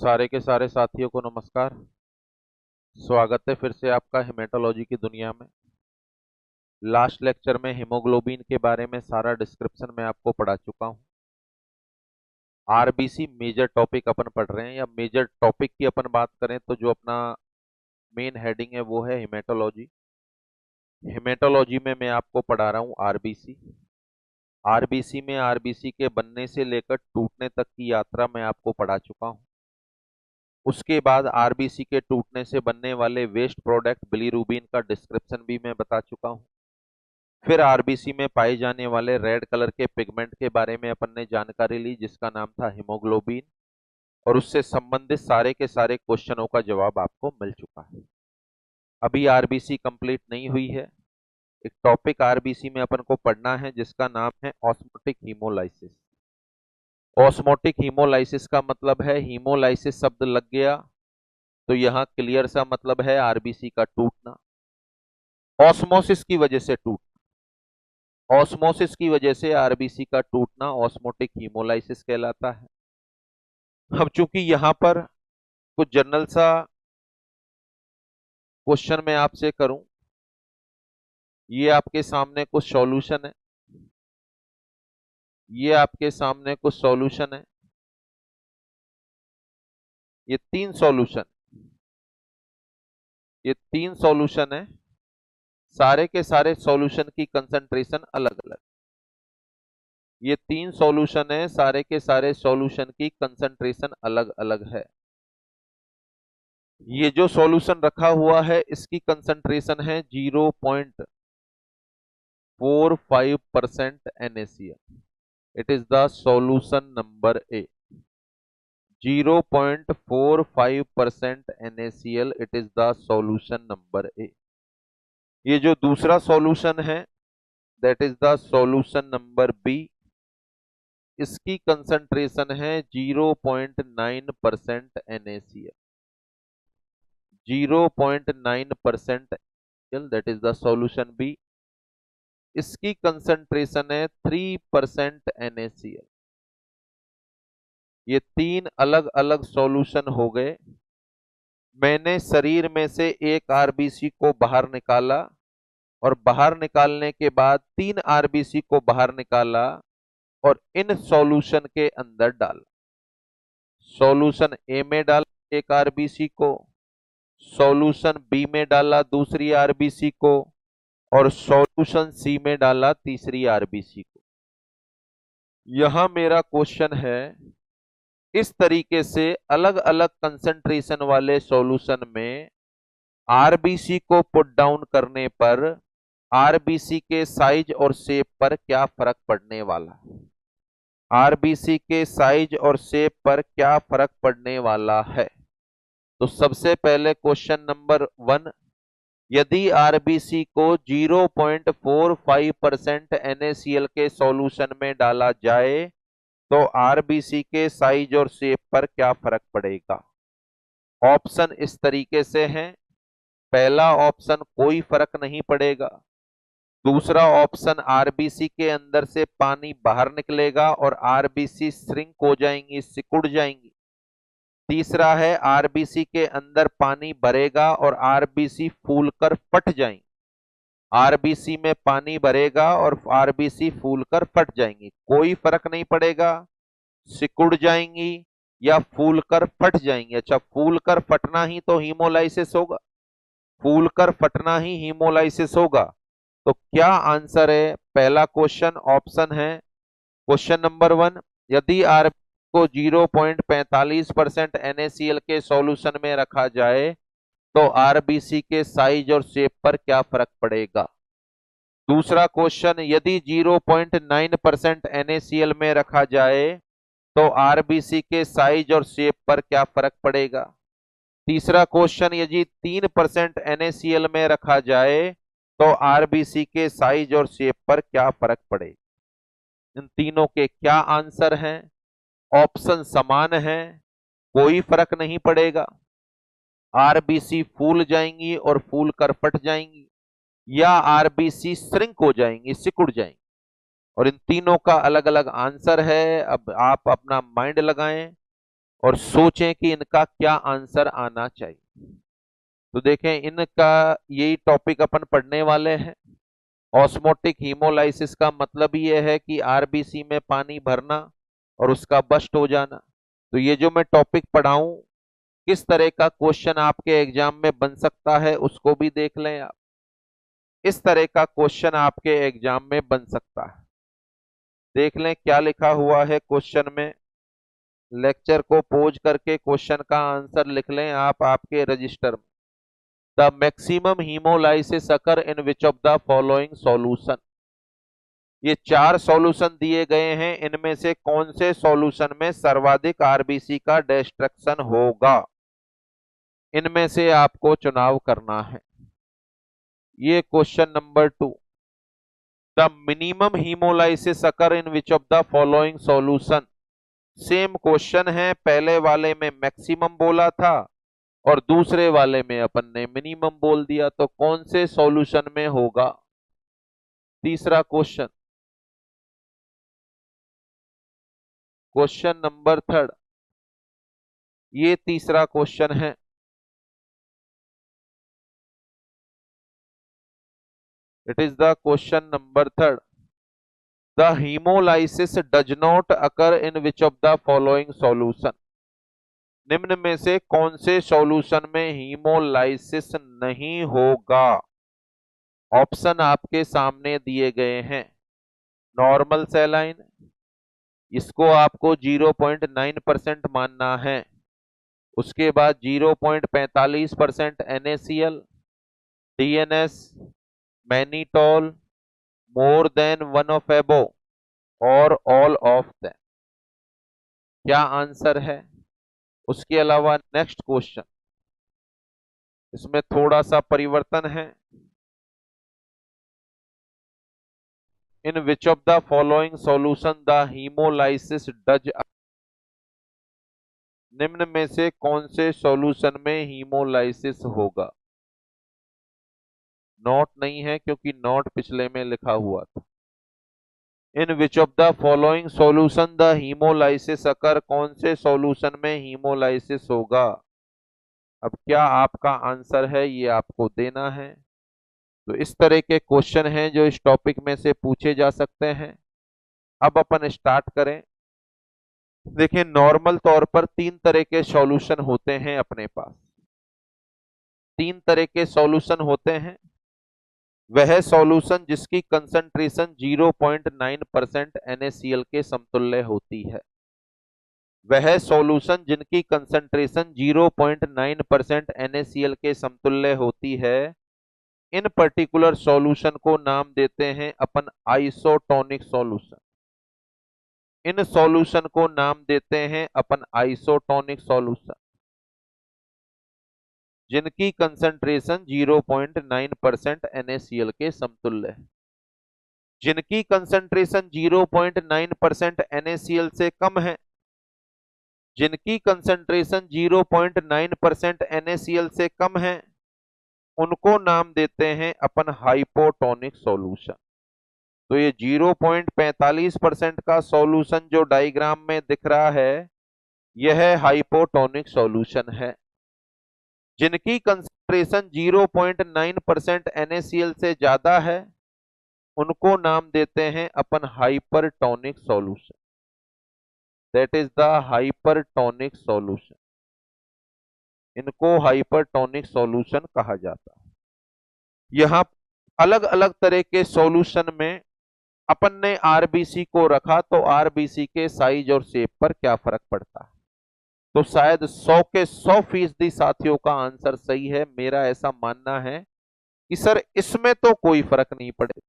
सारे के सारे साथियों को नमस्कार। स्वागत है फिर से आपका हेमेटोलॉजी की दुनिया में। लास्ट लेक्चर में हीमोग्लोबिन के बारे में सारा डिस्क्रिप्शन मैं आपको पढ़ा चुका हूं। आरबीसी मेजर टॉपिक अपन पढ़ रहे हैं, या मेजर टॉपिक की अपन बात करें तो जो अपना मेन हेडिंग है वो है हेमेटोलॉजी। हेमेटोलॉजी में मैं आपको पढ़ा रहा हूँ आरबीसी। आरबीसी में आरबीसी के बनने से लेकर टूटने तक की यात्रा मैं आपको पढ़ा चुका हूँ। उसके बाद आरबीसी के टूटने से बनने वाले वेस्ट प्रोडक्ट बिलीरुबिन का डिस्क्रिप्शन भी मैं बता चुका हूं। फिर आरबीसी में पाए जाने वाले रेड कलर के पिगमेंट के बारे में अपन ने जानकारी ली, जिसका नाम था हीमोग्लोबिन, और उससे संबंधित सारे के सारे क्वेश्चनों का जवाब आपको मिल चुका है। अभी आरबीसी कंप्लीट नहीं हुई है। एक टॉपिक आरबीसी में अपन को पढ़ना है जिसका नाम है ऑस्मोटिक हीमोलाइसिस। ऑस्मोटिक हीमोलाइसिस का मतलब है, हीमोलाइसिस शब्द लग गया तो यहां क्लियर सा मतलब है आरबीसी का टूटना, ऑस्मोसिस की वजह से टूटना। ऑस्मोसिस की वजह से आरबीसी का टूटना ऑस्मोटिक हीमोलाइसिस कहलाता है। अब चूंकि यहां पर कुछ जनरल सा क्वेश्चन मैं आपसे करूं, ये आपके सामने कुछ सॉल्यूशन है, ये आपके सामने कुछ सॉल्यूशन है, ये तीन सॉल्यूशन है। सारे के सारे सॉल्यूशन की कंसंट्रेशन अलग अलग। ये तीन सॉल्यूशन है, सारे के सारे सॉल्यूशन की कंसंट्रेशन अलग अलग है। ये जो सॉल्यूशन रखा हुआ है इसकी कंसंट्रेशन है 0.45% NaCl। It is the solution number A. 0.45% NaCl, it is the solution number A. ये जो दूसरा सॉल्यूशन है that is the solution number B. इसकी कंसंट्रेशन है 0.9% NaCl। 0.9%, that is the solution B. इसकी कंसंट्रेशन है 3% NaCl। ये तीन अलग अलग सॉल्यूशन हो गए। मैंने शरीर में से एक आरबीसी को बाहर निकाला, और बाहर निकालने के बाद तीन आरबीसी को बाहर निकाला और इन सॉल्यूशन के अंदर डाला। सॉल्यूशन ए में डाला एक आरबीसी को, सॉल्यूशन बी में डाला दूसरी आरबीसी को, और सॉल्यूशन सी में डाला तीसरी आरबीसी को। यहां मेरा क्वेश्चन है, इस तरीके से अलग अलग कंसंट्रेशन वाले सॉल्यूशन में आरबीसी को पुट डाउन करने पर आरबीसी के साइज और शेप पर क्या फर्क पड़ने वाला है। आरबीसी के साइज और शेप पर क्या फर्क पड़ने वाला है। तो सबसे पहले क्वेश्चन नंबर 1, यदि आरबीसी को 0.45% NaCl के सॉल्यूशन में डाला जाए तो आरबीसी के साइज और शेप पर क्या फर्क पड़ेगा। ऑप्शन इस तरीके से हैं। पहला ऑप्शन कोई फर्क नहीं पड़ेगा। दूसरा ऑप्शन आरबीसी के अंदर से पानी बाहर निकलेगा और आरबीसी श्रिंक हो जाएंगी, सिकुड़ जाएंगी। तीसरा है आरबीसी के अंदर पानी भरेगा और आरबीसी फूलकर फट जाएंगी। आरबीसी में पानी भरेगा और आरबीसी फूलकर फट जाएंगी। कोई फर्क नहीं पड़ेगा, सिकुड़ जाएंगी या फूलकर फट जाएंगी। अच्छा, फूलकर फटना ही तो हीमोलाइसिस होगा, फूलकर फटना ही हीमोलाइसिस होगा। तो क्या आंसर है। पहला क्वेश्चन ऑप्शन है क्वेश्चन नंबर 1, यदि आरबीसी को 0.45% NaCl के सॉल्यूशन में रखा जाए तो आरबीसी के साइज और शेप पर क्या फर्क पड़ेगा। दूसरा क्वेश्चन, यदि 0.9% NaCl में रखा जाए तो आरबीसी के साइज और शेप पर क्या फर्क पड़ेगा। तीसरा क्वेश्चन, यदि 3% NaCl में रखा जाए तो आरबीसी के साइज और शेप पर क्या फर्क पड़ेगा। इन तीनों के क्या आंसर हैं। ऑप्शन समान है, कोई फर्क नहीं पड़ेगा। आरबीसी फूल जाएंगी और फूल कर फट जाएंगी, या आरबीसी श्रिंक हो जाएंगी, सिकुड़ जाएंगी। और इन तीनों का अलग अलग आंसर है। अब आप अपना माइंड लगाएं और सोचें कि इनका क्या आंसर आना चाहिए। तो देखें, इनका यही टॉपिक अपन पढ़ने वाले हैं। ऑस्मोटिक हीमोलाइसिस का मतलब यह है कि आरबीसी में पानी भरना और उसका बस्ट हो जाना। तो ये जो मैं टॉपिक पढ़ाऊं, किस तरह का क्वेश्चन आपके एग्जाम में बन सकता है उसको भी देख लें आप। इस तरह का क्वेश्चन आपके एग्जाम में बन सकता है। देख लें क्या लिखा हुआ है क्वेश्चन में। लेक्चर को पॉज करके क्वेश्चन का आंसर लिख लें आप आपके रजिस्टर में। The maximum haemolysis occur in which of the following solution. ये 4 सॉल्यूशन दिए गए हैं, इनमें से कौन से सॉल्यूशन में सर्वाधिक आरबीसी का डिस्ट्रक्शन होगा, इनमें से आपको चुनाव करना है। ये question number 2। The minimum haemolysis occur in which of the following solution. Same question है, पहले वाले में मैक्सिमम बोला था और दूसरे वाले में अपन ने मिनिमम बोल दिया, तो कौन से सॉल्यूशन में होगा। तीसरा क्वेश्चन, क्वेश्चन नंबर 3। ये तीसरा क्वेश्चन है। It is the question number 3। The haemolysis does not occur in which of the following solution. निम्न में से कौन से सॉल्यूशन में हीमोलाइसिस नहीं होगा। ऑप्शन आपके सामने दिए गए हैं। नॉर्मल सेलाइन, इसको आपको 0.9% मानना है। उसके बाद 0.45% NaCl, DNS, mannitol, more than one of एबो और ऑल ऑफ देम। क्या आंसर है। उसके अलावा नेक्स्ट क्वेश्चन, इसमें थोड़ा सा परिवर्तन है। In which of the following solution the haemolysis does. निम्न में से कौन से सॉल्यूशन में हीमोलाइसिस होगा। नॉट नहीं है क्योंकि नॉट पिछले में लिखा हुआ था। In which of the following solution the haemolysis occur, कौन से सॉल्यूशन में हीमोलाइसिस होगा। अब क्या आपका आंसर है ये आपको देना है। तो इस तरह के क्वेश्चन हैं जो इस टॉपिक में से पूछे जा सकते हैं। अब अपन स्टार्ट करें। देखिए, नॉर्मल तौर पर 3 तरह के सॉल्यूशन होते हैं अपने पास। 3 तरह के सॉल्यूशन होते हैं। वह सॉल्यूशन जिसकी कंसंट्रेशन 0.9% NaCl के समतुल्य होती है। वह सॉल्यूशन जिनकी कंसंट्रेशन 0.9% NaCl के समतुल्य होती है, इन पर्टिकुलर सॉल्यूशन को नाम देते हैं अपन आइसोटोनिक सॉल्यूशन। इन सॉल्यूशन को नाम देते हैं अपन आइसोटोनिक सॉल्यूशन जिनकी कंसंट्रेशन 0.9% NaCl के समतुल्य है। जिनकी कंसंट्रेशन 0.9% NaCl से कम है, जिनकी कंसंट्रेशन 0.9% NaCl से कम है, उनको नाम देते हैं अपन हाइपोटोनिक सॉल्यूशन। तो ये 0.45% का सॉल्यूशन जो डायग्राम में दिख रहा है, यह हाइपोटोनिक सॉल्यूशन है। जिनकी कंसंट्रेशन 0.9% NaCl से ज्यादा है, उनको नाम देते हैं अपन hypertonic solution. That is the hypertonic solution. इनको हाइपरटोनिक सॉल्यूशन कहा जाता है। यहां अलग अलग तरह के सॉल्यूशन में अपन ने आरबीसी को रखा, तो आरबीसी के साइज और शेप पर क्या फर्क पड़ता है। तो शायद 100 के 100% साथियों का आंसर सही है। मेरा ऐसा मानना है कि सर इसमें तो कोई फर्क नहीं पड़ेगा,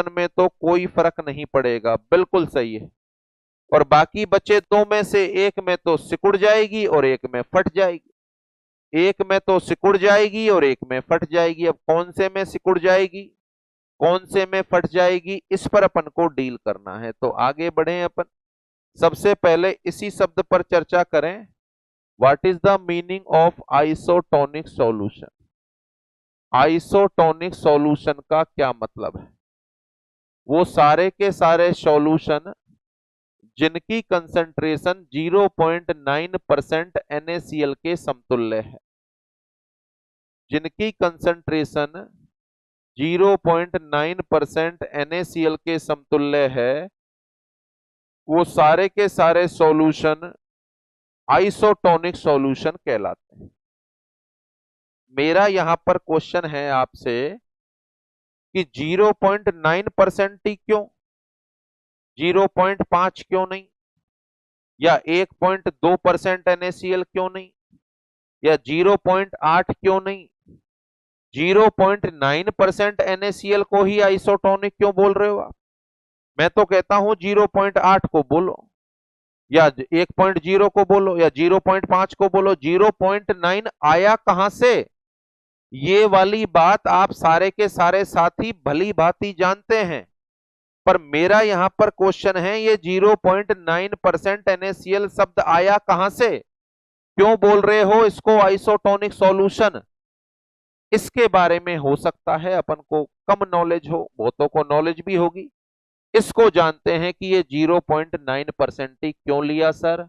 में तो कोई फर्क नहीं पड़ेगा, बिल्कुल सही है। और बाकी बचे दो में से एक में तो सिकुड़ जाएगी और एक में फट जाएगी। एक में तो सिकुड़ जाएगी और एक में फट जाएगी। अब कौन से में सिकुड़ जाएगी, कौन से में फट जाएगी, इस पर अपन को डील करना है। तो आगे बढ़े अपन। सबसे पहले इसी शब्द पर चर्चा करें। What is the meaning of isotonic solution. Isotonic solution का क्या मतलब है। वो सारे के सारे सॉल्यूशन जिनकी कंसंट्रेशन 0.9% NaCl के समतुल्य है। जिनकी कंसंट्रेशन 0.9% NaCl के समतुल्य है, वो सारे के सारे सॉल्यूशन आइसोटोनिक सॉल्यूशन कहलाते हैं। मेरा यहां पर क्वेश्चन है आपसे कि 0.9% ही क्यों, 0.5 क्यों नहीं, या 1.2% NaCl क्यों नहीं, या 0.8 क्यों नहीं, 0.9% NaCl को ही आइसोटोनिक क्यों बोल रहे हो आप? मैं तो कहता हूं 0.8 को बोलो, या 1.0 को बोलो, या 0.5 को बोलो। 0.9 आया कहां से? ये वाली बात आप सारे के सारे साथी भली भांति जानते हैं, पर मेरा यहां पर क्वेश्चन है ये 0.9% NaCl शब्द आया कहां से, क्यों बोल रहे हो इसको आइसोटोनिक सॉल्यूशन? इसके बारे में हो सकता है अपन को कम नॉलेज हो, बहुतों को नॉलेज भी होगी। इसको जानते हैं कि ये 0.9% ही क्यों लिया सर।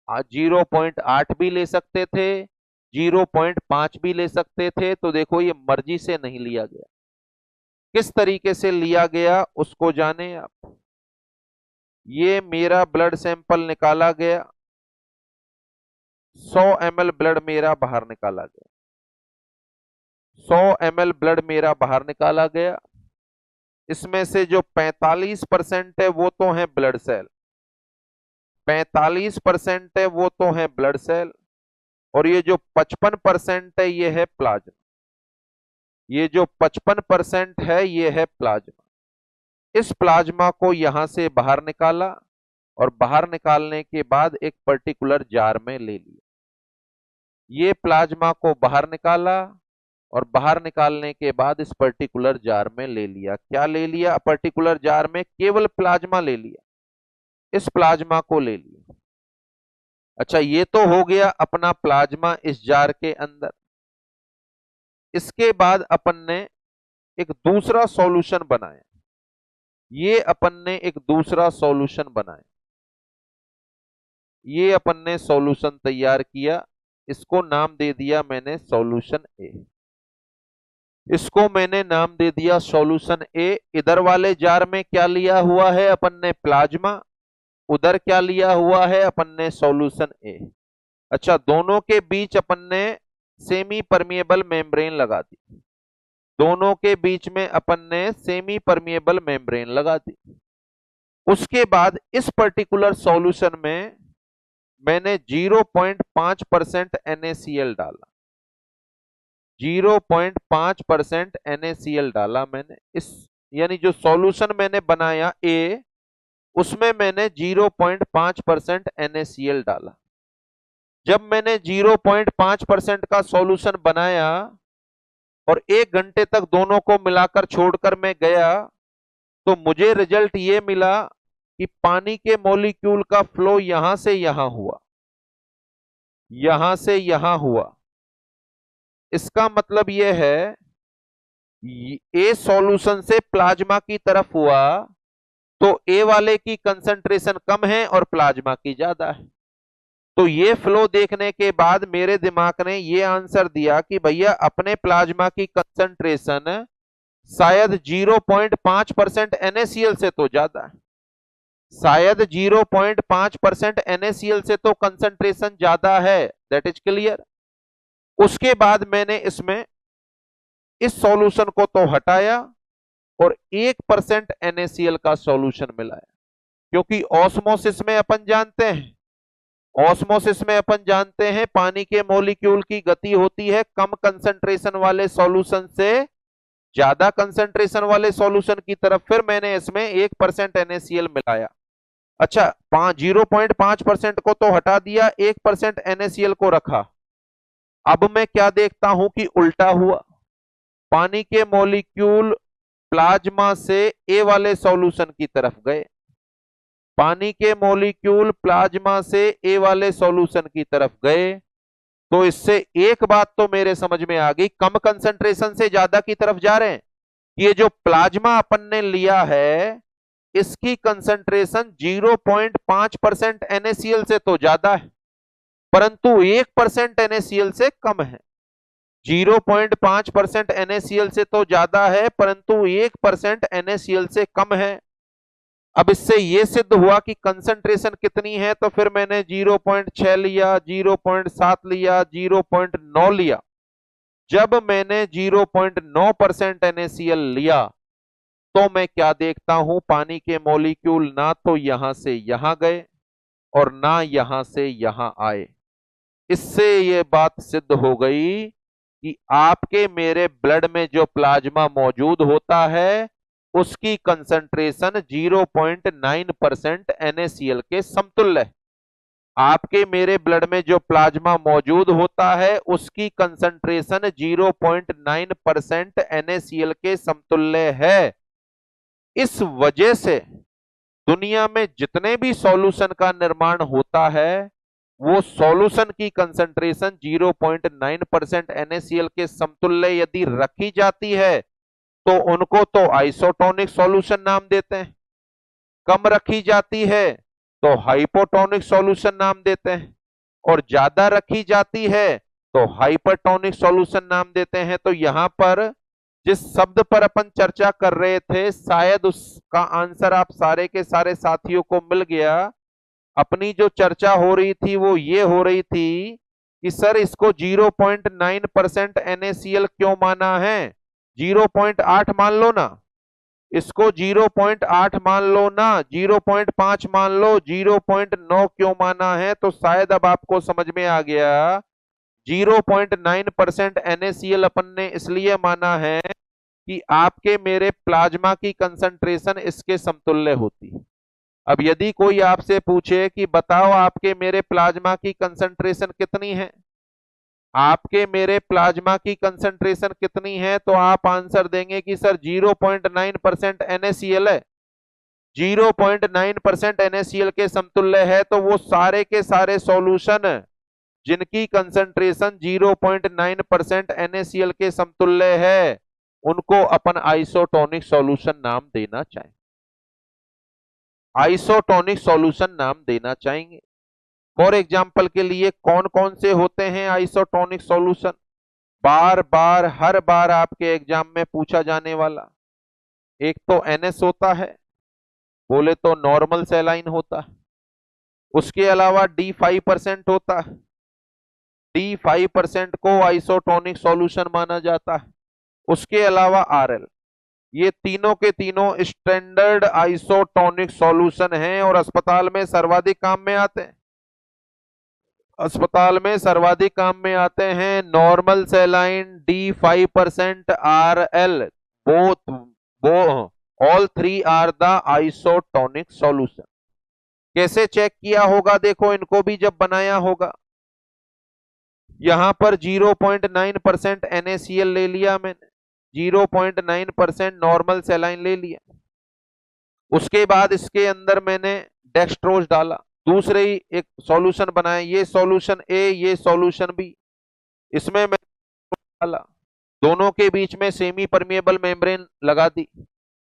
0.8 भी ले सकते थे, 0.5 भी ले सकते थे। तो देखो ये मर्जी से नहीं लिया गया, किस तरीके से लिया गया उसको जाने आप। ये मेरा ब्लड सैंपल निकाला गया, 100 ml ब्लड मेरा बाहर निकाला गया, 100 ml ब्लड मेरा बाहर निकाला गया। इसमें से जो 45% है वो तो है ब्लड सेल, 45% है वो तो है ब्लड सेल, और ये जो 55% है ये है प्लाज्मा। ये जो 55% है ये है प्लाज्मा। इस प्लाज्मा को यहां से बाहर निकाला, और बाहर निकालने के बाद एक पर्टिकुलर जार में ले लिया। ये प्लाज्मा को बाहर निकाला, और बाहर निकालने के बाद इस पर्टिकुलर जार में ले लिया। क्या ले लिया? पर्टिकुलर जार में केवल प्लाज्मा ले लिया, इस प्लाज्मा को ले लिया। अच्छा, ये तो हो गया अपना प्लाज्मा इस जार के अंदर। इसके बाद अपन ने एक दूसरा सॉल्यूशन बनाया। ये अपन ने एक दूसरा सॉल्यूशन बनाया, ये अपन ने सॉल्यूशन तैयार किया। इसको नाम दे दिया मैंने सॉल्यूशन ए। इसको मैंने नाम दे दिया सॉल्यूशन ए। इधर वाले जार में क्या लिया हुआ है अपन ने? प्लाज्मा। उधर क्या लिया हुआ है अपन ने? सॉल्यूशन ए। अच्छा, दोनों के बीच अपन ने सेमी परमिएबल मेम्ब्रेन लगा दी। दोनों के बीच में अपन ने सेमी परमिएबल मेम्ब्रेन लगा दी। उसके बाद इस पर्टिकुलर सॉल्यूशन में मैंने 0.5% NaCl डाला। 0.5% NaCl डाला मैंने इस, यानी जो सॉल्यूशन मैंने बनाया ए, उसमें मैंने 0.5% NaCl डाला। जब मैंने 0.5% का सॉल्यूशन बनाया और 1 घंटे तक दोनों को मिलाकर छोड़कर मैं गया, तो मुझे रिजल्ट ये मिला कि पानी के मॉलिक्यूल का फ्लो यहां से यहां हुआ, यहां से यहां हुआ। इसका मतलब यह है ए सॉल्यूशन से प्लाज्मा की तरफ हुआ, तो ए वाले की कंसंट्रेशन कम है और प्लाज्मा की ज्यादा है। तो ये फ्लो देखने के बाद मेरे दिमाग ने ये आंसर दिया कि भैया अपने प्लाज्मा की कंसंट्रेशन शायद 0.5% NaCl से तो ज्यादा है, शायद 0.5% NaCl से तो कंसंट्रेशन ज्यादा है। That is clear. उसके बाद मैंने इसमें इस सॉल्यूशन को तो हटाया और 1% NaCl का सॉल्यूशन मिलाया, क्योंकि ऑस्मोसिस में अपन जानते हैं, ऑस्मोसिस में अपन जानते हैं पानी के मॉलिक्यूल की गति होती है कम कंसंट्रेशन वाले सॉल्यूशन से ज्यादा कंसंट्रेशन वाले सॉल्यूशन की तरफ। फिर मैंने इसमें 1% NaCl मिलाया। अच्छा, 0.5% को तो हटा दिया, 1% NaCl को रखा। अब मैं क्या देखता हूं कि उल्टा हुआ। पानी के मॉलिक्यूल प्लाज्मा से ए वाले सॉल्यूशन की तरफ गए, पानी के मॉलिक्यूल प्लाज्मा से ए वाले सॉल्यूशन की तरफ गए। तो इससे एक बात तो मेरे समझ में आ गई, कम कंसंट्रेशन से ज्यादा की तरफ जा रहे हैं। ये जो प्लाज्मा अपन ने लिया है इसकी कंसंट्रेशन 0.5% NaCl से तो ज्यादा है, परंतु 1% NaCl से कम है। 0.5% NaCl से तो ज्यादा है, परंतु 1% NaCl से कम है। अब इससे यह सिद्ध हुआ कि कंसंट्रेशन कितनी है, तो फिर मैंने 0.6 लिया, 0.7 लिया, 0.9 लिया। जब मैंने 0.9% NaCl लिया तो मैं क्या देखता हूं, पानी के मॉलिक्यूल ना तो यहां से यहां गए और ना यहां से यहां आए। इससे यह बात सिद्ध हो गई कि आपके मेरे ब्लड में जो प्लाज्मा मौजूद होता है उसकी कंसंट्रेशन 0.9% NaCl के समतुल्य है। आपके मेरे ब्लड में जो प्लाज्मा मौजूद होता है उसकी कंसंट्रेशन 0.9% NaCl के समतुल्य है। इस वजह से दुनिया में जितने भी सॉल्यूशन का निर्माण होता है वो सॉल्यूशन की कंसंट्रेशन 0.9% NaCl के समतुल्य यदि रखी जाती है तो उनको तो आइसोटोनिक सॉल्यूशन नाम देते हैं, कम रखी जाती है तो हाइपोटोनिक सॉल्यूशन नाम देते हैं, और ज्यादा रखी जाती है तो हाइपरटोनिक सॉल्यूशन नाम देते हैं। तो यहां पर जिस शब्द पर अपन चर्चा कर रहे थे, शायद उसका आंसर आप सारे के सारे साथियों को मिल गया। अपनी जो चर्चा हो रही थी वो ये हो रही थी कि सर इसको 0.9% NaCl क्यों माना है, 0.8 मान लो ना, इसको 0.8 मान लो ना, 0.5 मान लो, 0.9 क्यों माना है, तो शायद अब आपको समझ में आ गया। 0.9% NaCl अपन ने इसलिए माना है कि आपके मेरे प्लाज्मा की कंसंट्रेशन इसके समतुल्य होती है। अब यदि कोई आपसे पूछे कि बताओ आपके मेरे प्लाज्मा की कंसंट्रेशन कितनी है, आपके मेरे प्लाज्मा की कंसंट्रेशन कितनी है, तो आप आंसर देंगे कि सर 0.9% NaCl है। 0.9% NaCl के समतुल्य है, तो वो सारे के सारे सॉल्यूशन जिनकी कंसंट्रेशन 0.9% NaCl के समतुल्य है उनको अपन आइसोटोनिक सॉल्यूशन नाम देना चाहेंगे, आइसोटोनिक सॉल्यूशन नाम देना चाहेंगे। फॉर एग्जाम्पल के लिए कौन कौन से होते हैं आइसोटोनिक सॉल्यूशन, बार बार हर बार आपके एग्जाम में पूछा जाने वाला, एक तो NS होता है, बोले तो नॉर्मल सैलाइन होता है। उसके अलावा D5% होता है, D5% को आइसोटोनिक सॉल्यूशन माना जाता है। उसके अलावा RL, ये तीनों के तीनों स्टैंडर्ड आइसोटोनिक सॉल्यूशन हैं और अस्पताल में सर्वाधिक काम में आते हैं। अस्पताल में सर्वाधिक काम में आते हैं normal saline, D5%, RL, both all three are the isotonic solution. कैसे चेक किया होगा, देखो इनको भी जब बनाया होगा, यहां पर 0.9% NaCl ले लिया मैंने, 0.9% नॉर्मल सैलाइन ले लिया। उसके बाद इसके अंदर मैंने डेक्सट्रोज डाला, दूसरे ही एक सॉल्यूशन बनाया, ये सॉल्यूशन ए, ये सॉल्यूशन बी, इसमें मैंने डाला, दोनों के बीच में सेमी परमिएबल मेम्ब्रेन लगा दी।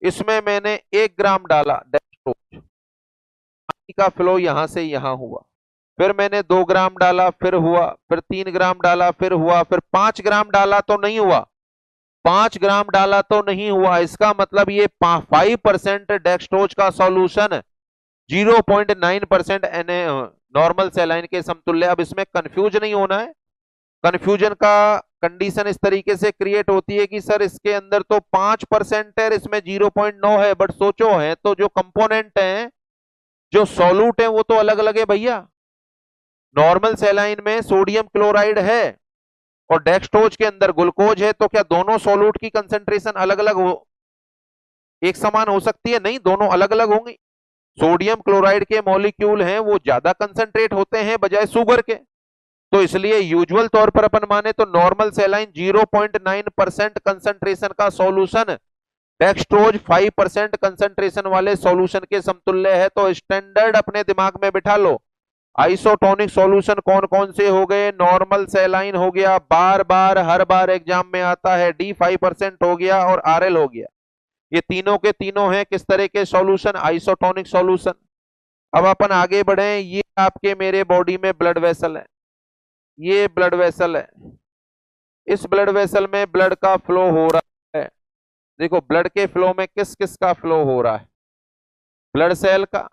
इसमें मैंने 1 ग्राम डाला डेक्सट्रोज, पानी का फ्लो यहां से यहां हुआ। फिर मैंने 2 ग्राम डाला, फिर हुआ, फिर 3 ग्राम डाला, फिर हुआ, फिर 5 ग्राम डाला तो नहीं हुआ, 5 ग्राम डाला तो नहीं हुआ। इसका मतलब ये 5% डेक्सट्रोज का सॉल्यूशन 0.9% नॉर्मल सैलाइन के समतुल्य। अब इसमें कंफ्यूज नहीं होना है, कंफ्यूजन का कंडीशन इस तरीके से क्रिएट होती है कि सर इसके अंदर तो 5% है, इसमें 0.9 है, बट सोचो है तो जो कंपोनेंट है, जो सॉल्यूट है वो तो अलग अलग है भैया। नॉर्मल सैलाइन में सोडियम क्लोराइड है और डेक्सट्रोज के अंदर ग्लूकोज है, तो क्या दोनों सॉल्यूट की कंसंट्रेशन अलग अलग हो, एक समान हो सकती है? नहीं, दोनों अलग अलग होंगी। सोडियम क्लोराइड के मॉलिक्यूल हैं वो ज्यादा कंसंट्रेट होते हैं बजाय शुगर के, तो इसलिए यूजुअल तौर पर अपन माने तो नॉर्मल सैलाइन 0.9% कंसंट्रेशन का सॉल्यूशन डेक्सट्रोज 5% कंसंट्रेशन वाले सॉल्यूशन के समतुल्य है। तो स्टैंडर्ड अपने दिमाग में बिठा लो, आइसोटोनिक सॉल्यूशन कौन कौन से हो गए, नॉर्मल सैलाइन हो गया, बार बार हर बार एग्जाम में आता है, D5% हो गया, और RL हो गया। ये तीनों के तीनों हैं किस तरह के सॉल्यूशन, आइसोटोनिक सॉल्यूशन। अब अपन आगे बढ़े, ये आपके मेरे बॉडी में ब्लड वेसल है, ये ब्लड वेसल है, इस ब्लड वेसल में ब्लड का फ्लो हो रहा है। देखो ब्लड के फ्लो में किस किस का फ्लो हो रहा है, ब्लड सेल का,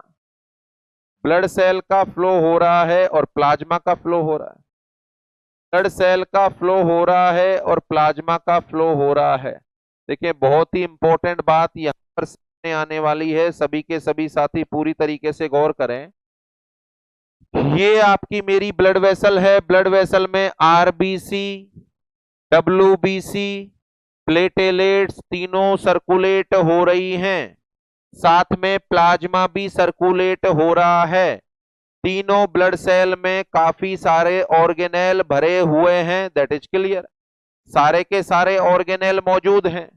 ब्लड सेल का फ्लो हो रहा है और प्लाज्मा का फ्लो हो रहा है, ब्लड सेल का फ्लो हो रहा है और प्लाज्मा का फ्लो हो रहा है। देखिए बहुत ही इंपॉर्टेंट बात यहाँ पर सामने आने वाली है, सभी के सभी साथी पूरी तरीके से गौर करें। ये आपकी मेरी ब्लड वेसल है, ब्लड वेसल में आरबीसी, डब्ल्यूबीसी, प्लेटेलेट्स तीनों सर्कुलेट हो रही हैं, साथ में प्लाज्मा भी सर्कुलेट हो रहा है। तीनों ब्लड सेल में काफी सारे ऑर्गेनेल भरे हुए हैं, दैट इज क्लियर, सारे के सारे ऑर्गेनेल मौजूद हैं।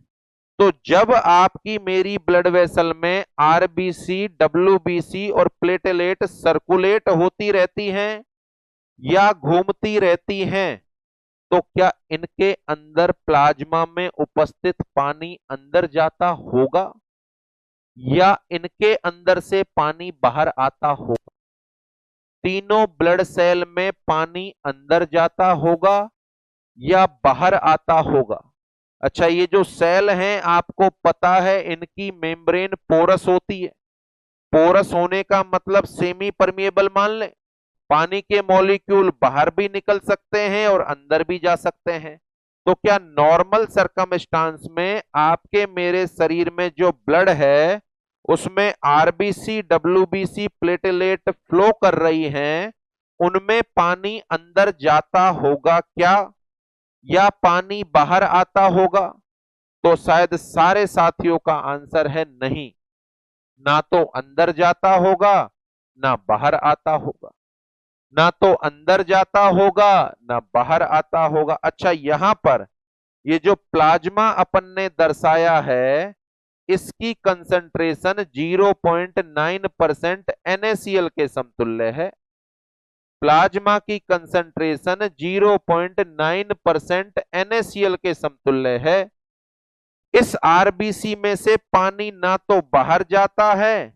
तो जब आपकी मेरी ब्लड वेसल में आरबीसी, डब्ल्यूबीसी और प्लेटलेट सर्कुलेट होती रहती हैं या घूमती रहती हैं, तो क्या इनके अंदर प्लाज्मा में उपस्थित पानी अंदर जाता होगा या इनके अंदर से पानी बाहर आता होगा? तीनों ब्लड सेल में पानी अंदर जाता होगा या बाहर आता होगा? अच्छा, ये जो सेल हैं आपको पता है इनकी मेम्ब्रेन पोरस होती है। पोरस होने का मतलब सेमी परमिएबल मान लें, पानी के मॉलिक्यूल बाहर भी निकल सकते हैं और अंदर भी जा सकते हैं। तो क्या नॉर्मल सरकमस्टांस में आपके मेरे शरीर में जो ब्लड है उसमें आरबीसी, डब्ल्यूबीसी, प्लेटलेट फ्लो कर रही हैं, उनमें पानी अंदर जाता होगा क्या या पानी बाहर आता होगा? तो शायद सारे साथियों का आंसर है नहीं, ना तो अंदर जाता होगा ना बाहर आता होगा, ना तो अंदर जाता होगा ना बाहर आता होगा। अच्छा, यहां पर ये जो प्लाज्मा अपन ने दर्शाया है इसकी कंसंट्रेशन 0.9% NaCl के समतुल्य है। प्लाज्मा की कंसंट्रेशन 0.9% NaCl के समतुल्य है। इस आरबीसी में से पानी ना तो बाहर जाता है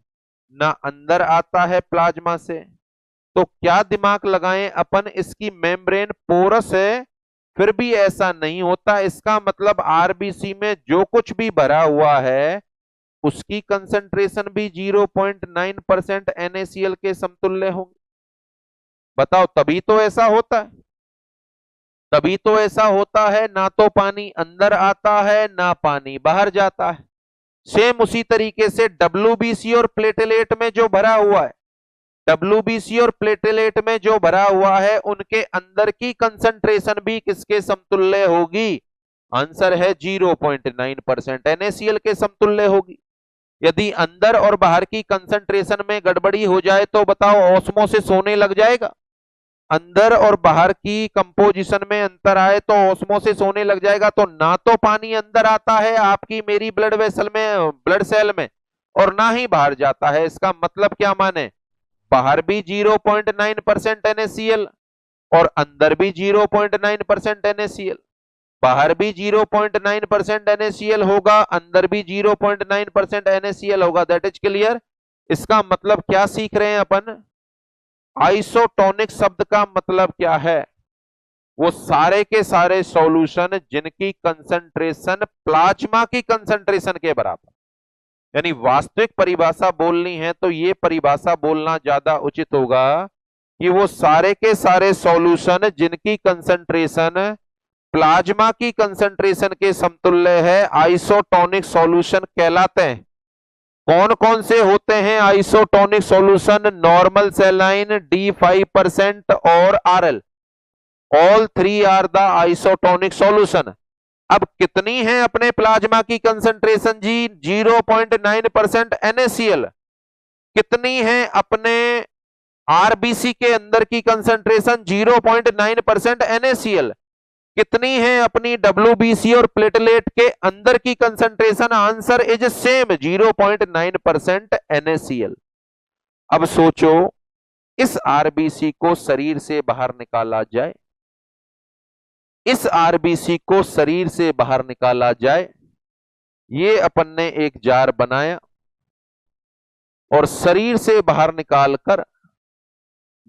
ना अंदर आता है प्लाज्मा से। तो क्या दिमाग लगाएं अपन, इसकी मेम्ब्रेन पोरस है फिर भी ऐसा नहीं होता। इसका मतलब आरबीसी में जो कुछ भी भरा हुआ है उसकी कंसंट्रेशन भी 0.9% NaCl के समतुल्य होंगे। बताओ, तभी तो ऐसा होता है, तभी तो ऐसा होता है, ना तो पानी अंदर आता है ना पानी बाहर जाता है। सेम उसी तरीके से डब्ल्यूबीसी और प्लेटलेट में जो भरा हुआ है, डब्ल्यूबीसी और प्लेटलेट में जो भरा हुआ है उनके अंदर की कंसंट्रेशन भी किसके समतुल्य होगी? आंसर है 0.9% NaCl के समतुल्य होगी। यदि अंदर और बाहर की कंसंट्रेशन में गड़बड़ी हो जाए तो बताओ ऑस्मोसिस होने लग जाएगा? अंदर और बाहर की कंपोजिशन में अंतर आए तो ऑस्मोसिस होने लग जाएगा। तो ना तो पानी अंदर आता है आपकी मेरी ब्लड वेसल में, ब्लड सेल में, और ना ही बाहर जाता है। इसका मतलब क्या माने, बाहर भी 0.9% NaCl और अंदर भी 0.9% NaCl। बाहर भी 0.9% NaCl होगा, अंदर भी 0.9% NaCl होगा, दैट इज क्लियर। इसका मतलब क्या सीख रहे हैं अपन? आइसोटोनिक शब्द का मतलब क्या है? वो सारे के सारे सॉल्यूशन जिनकी कंसंट्रेशन प्लाज्मा की कंसंट्रेशन के बराबर, यानी वास्तविक परिभाषा बोलनी है तो ये परिभाषा बोलना ज्यादा उचित होगा कि वो सारे के सारे सॉल्यूशन जिनकी कंसंट्रेशन प्लाज्मा की कंसंट्रेशन के समतुल्य है आइसोटोनिक सॉल्यूशन कहलाते हैं। कौन कौन से होते हैं isotonic solution? Normal saline, D5% और RL, all three are the isotonic solution. अब कितनी है अपने प्लाज्मा की कंसंट्रेशन जी? 0.9% NaCl। कितनी है अपने आरबीसी के अंदर की कंसंट्रेशन? 0.9% NaCl। कितनी है अपनी डब्ल्यूबीसी और प्लेटलेट के अंदर की concentration? Answer is same, 0.9% NaCl। अब सोचो, इस आरबीसी को शरीर से बाहर निकाला जाए, इस आरबीसी को शरीर से बाहर निकाला जाए ये अपन ने एक जार बनाया और शरीर से बाहर निकालकर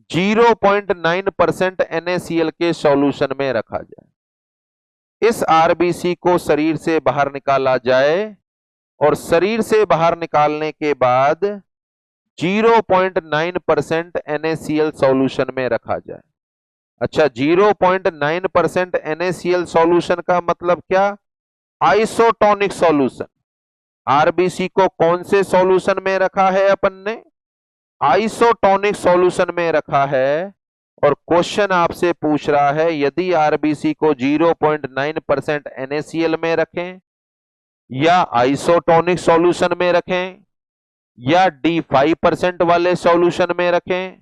0.9% NaCl के सॉल्यूशन में रखा जाए। इस आरबीसी को शरीर से बाहर निकाला जाए और शरीर से बाहर निकालने के बाद 0.9% NaCl सॉल्यूशन में रखा जाए। अच्छा, 0.9% NaCl सॉल्यूशन का मतलब क्या? Isotonic solution. आरबीसी को कौन से सॉल्यूशन में रखा है अपन ने? आइसोटोनिक सॉल्यूशन में रखा है। और क्वेश्चन आपसे पूछ रहा है यदि आरबीसी को 0.9% NaCl में रखें या आइसोटोनिक सॉल्यूशन में रखें या D5% वाले सॉल्यूशन में रखें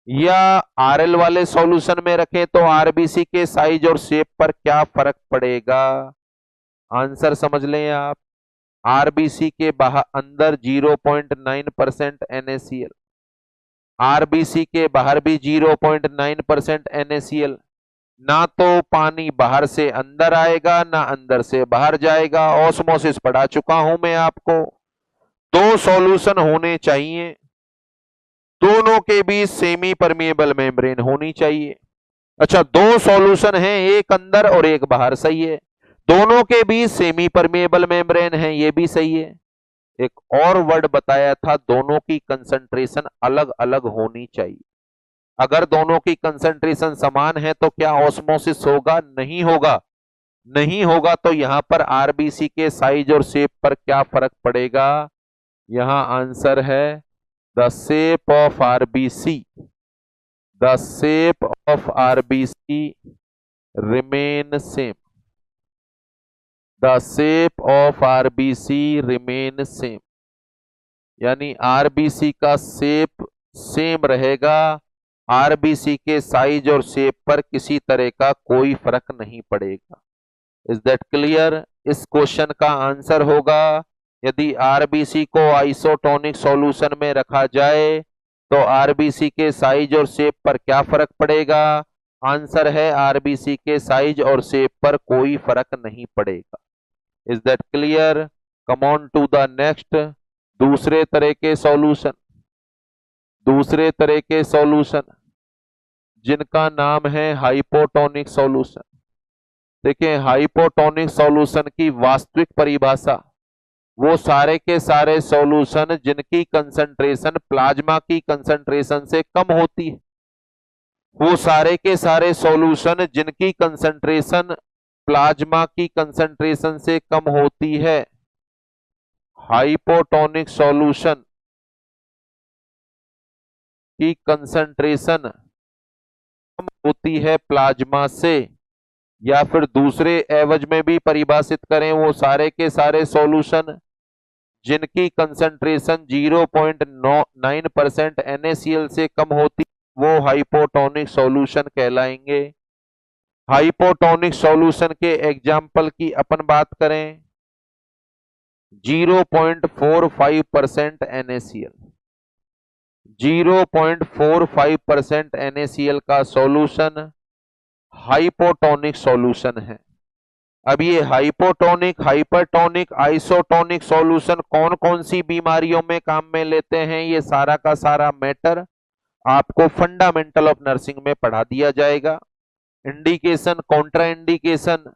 या RL वाले सॉल्यूशन में रखें तो आरबीसी के साइज और शेप पर क्या फर्क पड़ेगा? आंसर समझ लें आप। आरबीसी के बाहर अंदर 0.9% NaCl, आरबीसी के बाहर भी 0.9% NaCl। ना तो पानी बाहर से अंदर आएगा ना अंदर से बाहर जाएगा। ऑस्मोसिस पढ़ा चुका हूं मैं आपको। दो सॉल्यूशन होने चाहिए, दोनों के बीच सेमी परमिएबल मेम्ब्रेन होनी चाहिए। अच्छा, दो सॉल्यूशन हैं, एक अंदर और एक बाहर, सही है। दोनों के बीच सेमी परमिएबल मेम्ब्रेन है, ये भी सही है। एक और वर्ड बताया था, दोनों की कंसंट्रेशन अलग अलग होनी चाहिए। अगर दोनों की कंसंट्रेशन समान है तो क्या ऑस्मोसिस होगा? नहीं होगा। नहीं होगा तो यहां पर आरबीसी के साइज और शेप पर क्या फर्क पड़ेगा? यहां आंसर है the shape of RBC, the shape of RBC remain same, the shape of RBC remain same. यानी आरबीसी का शेप सेम रहेगा, आरबीसी के साइज और शेप पर किसी तरह का कोई फर्क नहीं पड़ेगा। Is that clear? इस क्वेश्चन का आंसर होगा यदि आरबीसी को आइसोटोनिक सॉल्यूशन में रखा जाए तो आरबीसी के साइज और शेप पर क्या फर्क पड़ेगा? आंसर है आरबीसी के साइज और शेप पर कोई फर्क नहीं पड़ेगा। Is that clear? Come on to the next. दूसरे तरह के सॉल्यूशन, दूसरे तरह के सॉल्यूशन जिनका नाम है हाइपोटोनिक सॉल्यूशन। देखिए, हाइपोटोनिक सॉल्यूशन की वास्तविक परिभाषा, वो सारे के सारे सॉल्यूशन जिनकी कंसंट्रेशन प्लाज्मा की कंसंट्रेशन से कम होती है, वो सारे के सारे सॉल्यूशन जिनकी कंसंट्रेशन प्लाज्मा की कंसंट्रेशन से कम होती है, हाइपोटोनिक सॉल्यूशन की कंसंट्रेशन कम होती है प्लाज्मा से, या फिर दूसरे एवज में भी परिभाषित करें, वो सारे के सारे सॉल्यूशन जिनकी कंसंट्रेशन 0.9% NaCl से कम होती, वो हाइपोटोनिक सॉल्यूशन कहलाएंगे। हाइपोटोनिक सॉल्यूशन के एग्जाम्पल की अपन बात करें, 0.45% NaCl, 0.45% NaCl का सॉल्यूशन हाइपोटोनिक सॉल्यूशन है। अब ये हाइपोटोनिक, हाइपरटोनिक, आइसोटोनिक सॉल्यूशन कौन कौन सी बीमारियों में काम में लेते हैं, ये सारा का सारा मैटर आपको फंडामेंटल ऑफ नर्सिंग में पढ़ा दिया जाएगा। Indication, contraindication,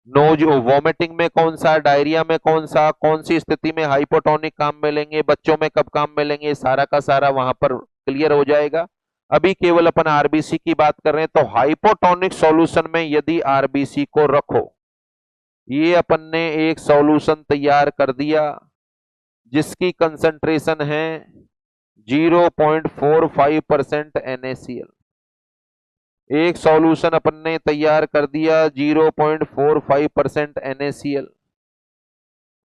nausea vomiting में कौन सा, डायरिया में कौन सा, कौन सी स्थिति में हाइपोटोनिक काम में लेंगे, बच्चों में कब काम में लेंगे, सारा का सारा वहां पर क्लियर हो जाएगा। अभी केवल अपन आरबीसी की बात कर रहे हैं। तो हाइपोटोनिक सॉल्यूशन में यदि आरबीसी को रखो, ये अपन ने एक सॉल्यूशन तैयार कर दिया जिसकी कंसंट्रेशन है 0.45% NaCl। एक सॉल्यूशन अपन ने तैयार कर दिया 0.45% NaCl,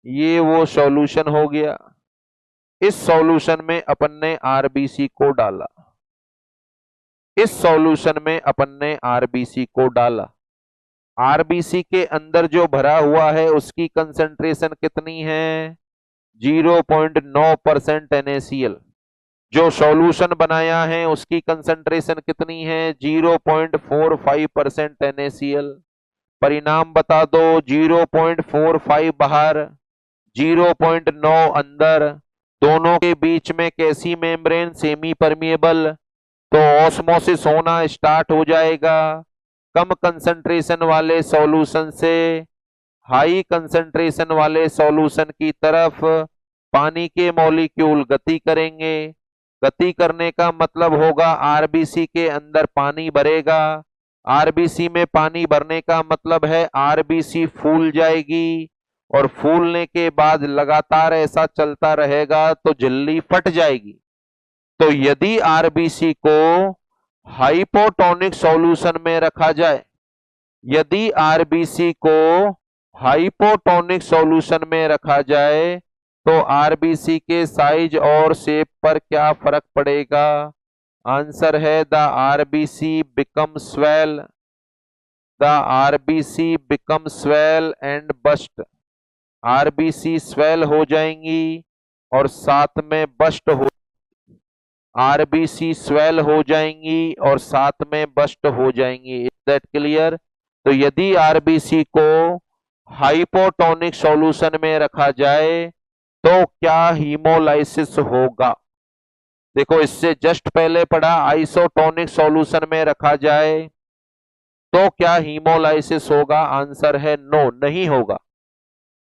ये वो सॉल्यूशन हो गया। इस सॉल्यूशन में अपन ने आरबीसी को डाला, इस सॉल्यूशन में अपन ने आरबीसी को डाला। आरबीसी के अंदर जो भरा हुआ है उसकी कंसंट्रेशन कितनी है? 0.9% NaCl। जो सॉल्यूशन बनाया है उसकी कंसंट्रेशन कितनी है? 0.45% NaCl। परिणाम बता दो, 0.45 बाहर, 0.9 अंदर, दोनों के बीच में कैसी मेम्ब्रेन, सेमी परमिएबल, तो ऑस्मोसिस होना स्टार्ट हो जाएगा। कम कंसंट्रेशन वाले सॉल्यूशन से हाई कंसंट्रेशन वाले सॉल्यूशन की तरफ पानी के मॉलिक्यूल गति करेंगे। गति करने का मतलब होगा आरबीसी के अंदर पानी भरेगा। आरबीसी में पानी भरने का मतलब है आरबीसी फूल जाएगी, और फूलने के बाद लगातार ऐसा चलता रहेगा तो झिल्ली फट जाएगी। तो यदि आरबीसी को हाइपोटोनिक सॉल्यूशन में रखा जाए, यदि आरबीसी को हाइपोटोनिक सॉल्यूशन में रखा जाए तो आरबीसी के साइज और शेप पर क्या फर्क पड़ेगा? आंसर है the RBC become swell, the RBC become swell and bast. RBC swell हो जाएंगी और साथ में बस्ट हो, आरबीसी स्वेल हो जाएंगी और साथ में बस्ट हो जाएंगी। Is that clear? तो यदि आरबीसी को हाइपोटोनिक सॉल्यूशन में रखा जाए तो क्या हीमोलाइसिस होगा? देखो, इससे जस्ट पहले पढ़ा आइसोटोनिक सॉल्यूशन में रखा जाए तो क्या हीमोलाइसिस होगा? आंसर है नो, नहीं होगा।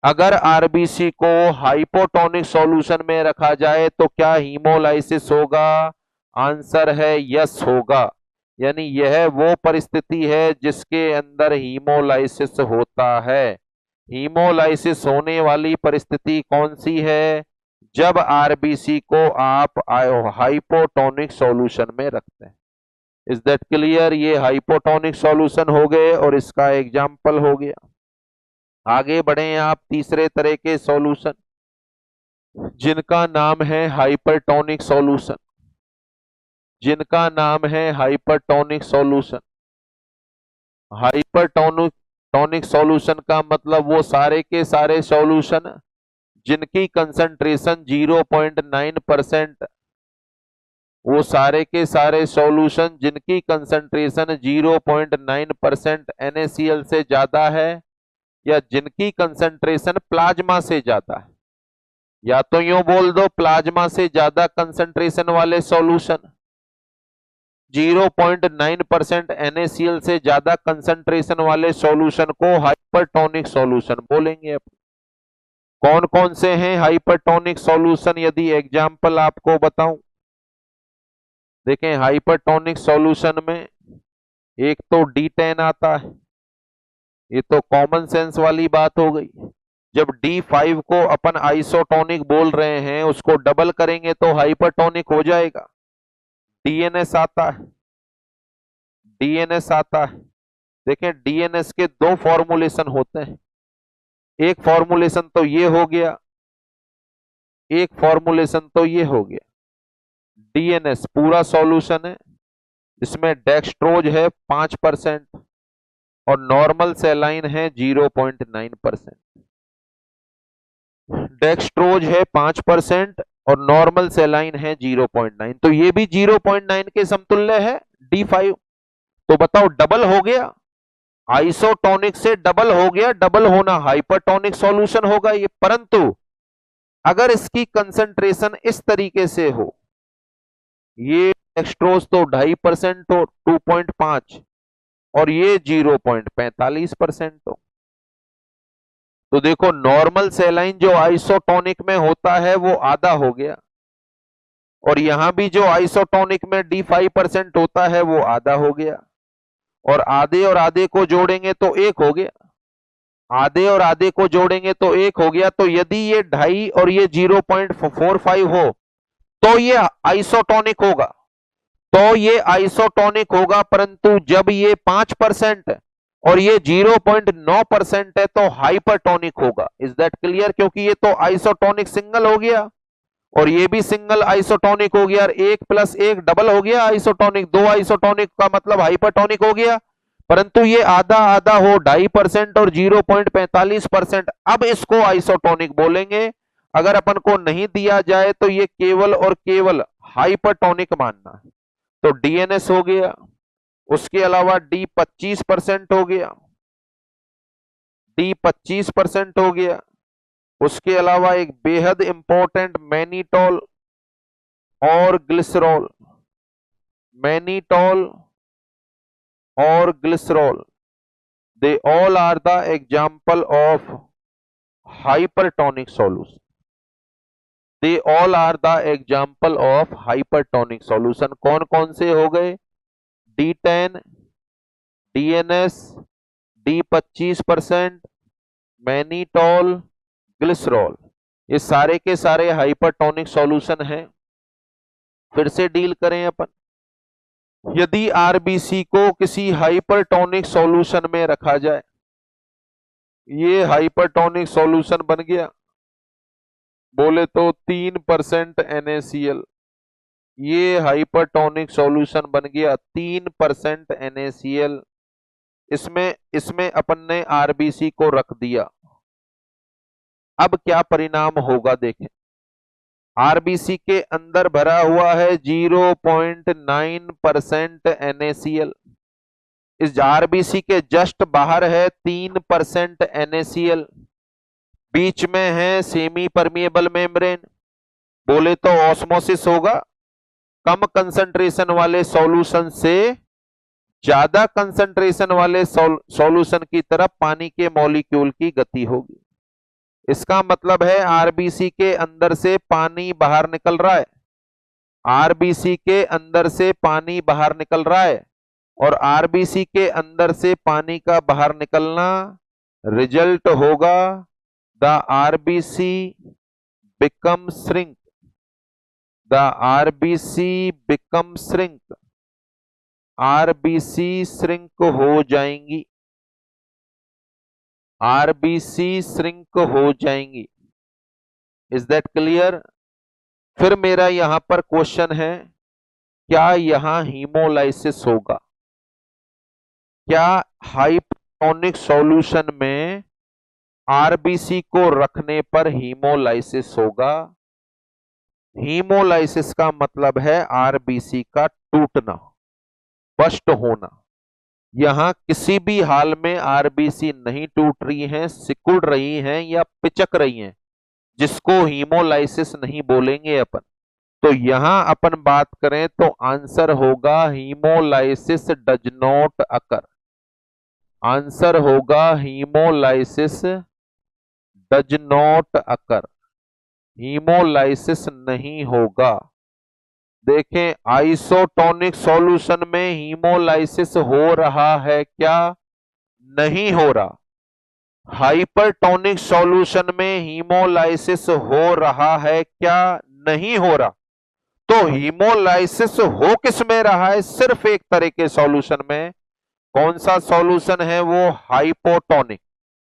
अगर आरबीसी को हाइपोटोनिक सॉल्यूशन में रखा जाए तो क्या हीमोलाइसिस होगा? आंसर है यस होगा। यानी यह वो परिस्थिति है जिसके अंदर हीमोलाइसिस होता है। हीमोलाइसिस होने वाली परिस्थिति कौन सी है? जब आरबीसी को आप हाइपोटोनिक सॉल्यूशन में रखते हैं। Is that clear? ये हाइपोटोनिक सॉल्यूशन हो गए और इसका एग्जाम्पल हो गया। आगे बढ़े आप तीसरे तरह के सॉल्यूशन जिनका नाम है हाइपरटोनिक सॉल्यूशन, जिनका नाम है हाइपरटोनिक सॉल्यूशन। हाइपरटोनिक सॉल्यूशन का मतलब वो सारे के सारे सॉल्यूशन जिनकी कंसंट्रेशन 0.9%, वो सारे के सारे सॉल्यूशन जिनकी कंसंट्रेशन 0.9% NaCl से ज्यादा है, या जिनकी कंसंट्रेशन प्लाज्मा से ज्यादा है। या तो यूं बोल दो, प्लाज्मा से ज्यादा कंसंट्रेशन वाले सॉल्यूशन, 0.9% NaCl से ज्यादा कंसंट्रेशन वाले सॉल्यूशन को हाइपरटोनिक सॉल्यूशन बोलेंगे। अब कौन कौन से हैं हाइपरटोनिक सॉल्यूशन, यदि एग्जाम्पल आपको बताऊं? देखें, हाइपरटोनिक सॉल्यूशन में एक तो D10 आता है, ये तो कॉमन सेंस वाली बात हो गई। जब D5 को अपन आइसोटोनिक बोल रहे हैं, उसको डबल करेंगे तो हाइपरटोनिक हो जाएगा। DNS आता है, DNS आता है। देखें, DNS के दो फॉर्मुलेशन होते हैं। एक फॉर्मुलेशन तो ये हो गया, एक फॉर्मुलेशन तो ये हो गया। DNS पूरा सॉल्यूशन है, इसमें डेक्सट्रोज है 5% और नॉर्मल सेलाइन है 0.9%। डेक्सट्रोज है 5% और नॉर्मल सेलाइन है 0.9, तो ये भी 0.9 के समतुल्य है D5। तो बताओ, डबल हो गया, आइसोटोनिक से डबल हो गया। डबल होना हाइपरटोनिक सॉल्यूशन होगा ये। परंतु अगर इसकी कंसंट्रेशन इस तरीके से हो, ये डेक्सट्रोज तो 2.5% हो, 2.5, और ये 0.45% हो, तो देखो नॉर्मल सेलाइन जो आइसोटोनिक में होता है वो आधा हो गया, और यहां भी जो आइसोटोनिक में D5% होता है वो आधा हो गया, और आधे को जोड़ेंगे तो एक हो गया। आधे और आधे को जोड़ेंगे तो एक हो गया। तो यदि ये 2.5 और ये 0.45 हो तो ये आइसोटोनिक होगा, तो ये आइसोटोनिक होगा। परंतु जब ये 5% और ये 0.9% है तो हाइपरटोनिक होगा। Is that clear? क्योंकि ये तो आइसोटोनिक सिंगल हो गया और ये भी सिंगल आइसोटोनिक हो गया, और 1+1 डबल हो गया आइसोटोनिक। दो आइसोटोनिक का मतलब हाइपरटोनिक हो गया। परंतु ये आधा आधा हो, 2.5% और 0.45%, अब इसको आइसोटोनिक बोलेंगे। अगर अपन को नहीं दिया जाए तो ये केवल और केवल हाइपरटोनिक मानना है। तो DNS हो गया, उसके अलावा D25% हो गया, D25% हो गया, उसके अलावा एक बेहद इंपॉर्टेंट मैनिटॉल और ग्लिसरॉल, मैनिटॉल और glycerol, they all are the example of hypertonic solution. They all are the example of hypertonic solution. कौन कौन से हो गए? D10, DNS, D25%, mannitol, glycerol, ये सारे के सारे हाइपरटोनिक सॉल्यूशन हैं। फिर से डील करें अपन। यदि आरबीसी को किसी हाइपरटोनिक सॉल्यूशन में रखा जाए, ये हाइपरटोनिक सॉल्यूशन बन गया, बोले तो 3% NaCl, ये हाइपरटोनिक सॉल्यूशन बन गया 3% NaCl। इसमें अपन ने आरबीसी को रख दिया। अब क्या परिणाम होगा देखें। आरबीसी के अंदर भरा हुआ है 0.9% NaCl, इस आरबीसी के जस्ट बाहर है 3% NaCl, बीच में है सेमी परमिएबल मेम्ब्रेन, बोले तो ऑस्मोसिस होगा। कम कंसंट्रेशन वाले सॉल्यूशन से ज्यादा कंसंट्रेशन वाले सॉल्यूशन की तरफ पानी के मॉलिक्यूल की गति होगी। इसका मतलब है आरबीसी के अंदर से पानी बाहर निकल रहा है, आरबीसी के अंदर से पानी बाहर निकल रहा है, और आरबीसी के अंदर से पानी का बाहर निकलना रिजल्ट होगा the RBC become shrink, the RBC become shrink, RBC shrink हो जाएंगी, आरबीसी श्रिंक हो जाएंगी। Is that clear? फिर मेरा यहां पर क्वेश्चन है, क्या यहां हीमोलाइसिस होगा? क्या हाइपरटोनिक सॉल्यूशन में आरबीसी को रखने पर हीमोलाइसिस होगा? हीमोलाइसिस का मतलब है आरबीसी का टूटना, बस्ट होना। यहां किसी भी हाल में आरबीसी नहीं टूट रही हैं, सिकुड़ रही हैं या पिचक रही हैं, जिसको हीमोलाइसिस नहीं बोलेंगे अपन। तो यहां अपन बात करें तो आंसर होगा haemolysis does not occur. Answer होगा haemolysis does not occur, haemolysis नहीं होगा। देखें, आइसोटोनिक सॉल्यूशन में हीमोलाइसिस हो रहा है क्या? नहीं हो रहा। हाइपरटोनिक सॉल्यूशन में हीमोलाइसिस हो रहा है क्या? नहीं हो रहा। तो हीमोलाइसिस हो किस में रहा है? सिर्फ एक तरह के सॉल्यूशन में। कौन सा सॉल्यूशन है वो? हाइपोटोनिक।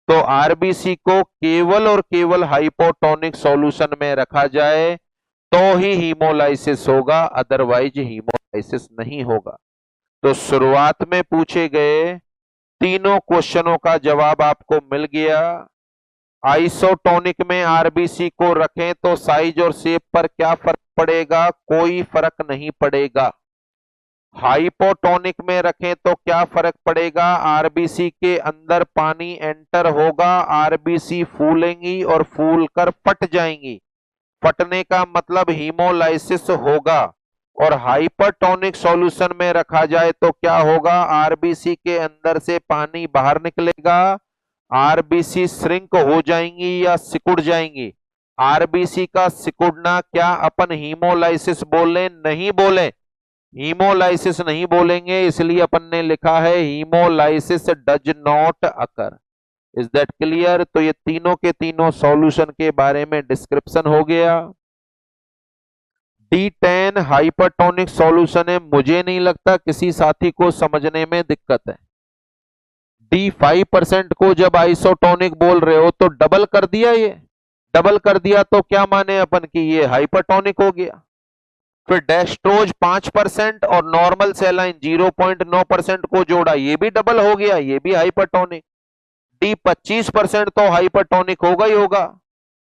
तो आरबीसी को केवल और केवल हाइपोटोनिक सॉल्यूशन में रखा जाए तो ही हीमोलाइसिस होगा, अदरवाइज हीमोलाइसिस नहीं होगा। तो शुरुआत में पूछे गए तीनों क्वेश्चनों का जवाब आपको मिल गया। आइसोटोनिक में आरबीसी को रखें तो साइज और शेप पर क्या फर्क पड़ेगा? कोई फर्क नहीं पड़ेगा। हाइपोटोनिक में रखें तो क्या फर्क पड़ेगा? आरबीसी के अंदर पानी एंटर होगा, आरबीसी फूलेंगी और फूलकर फट जाएंगी। फटने का मतलब हीमोलाइसिस होगा। और हाइपरटोनिक सॉल्यूशन में रखा जाए तो क्या होगा? आरबीसी के अंदर से पानी बाहर निकलेगा, आरबीसी श्रिंक हो जाएंगी या सिकुड़ जाएंगी। आरबीसी का सिकुड़ना क्या अपन हीमोलाइसिस बोले? नहीं बोले, हीमोलाइसिस नहीं बोलेंगे, इसलिए अपन ने लिखा है haemolysis does not occur. Is that clear? तो ये तीनों के तीनों सॉल्यूशन के बारे में डिस्क्रिप्शन हो गया। D10 हाइपरटोनिक सॉल्यूशन है, मुझे नहीं लगता किसी साथी को समझने में दिक्कत है। D5% को जब आइसोटोनिक बोल रहे हो तो डबल कर दिया, ये डबल कर दिया तो क्या माने अपन की ये हाइपरटोनिक हो गया। फिर डेस्ट्रोज 5% और नॉर्मल सेलाइन 0.9% को जोड़ा, ये भी डबल हो गया, ये भी हाइपरटोनिक। D25% तो हाइपरटोनिक होगा ही होगा।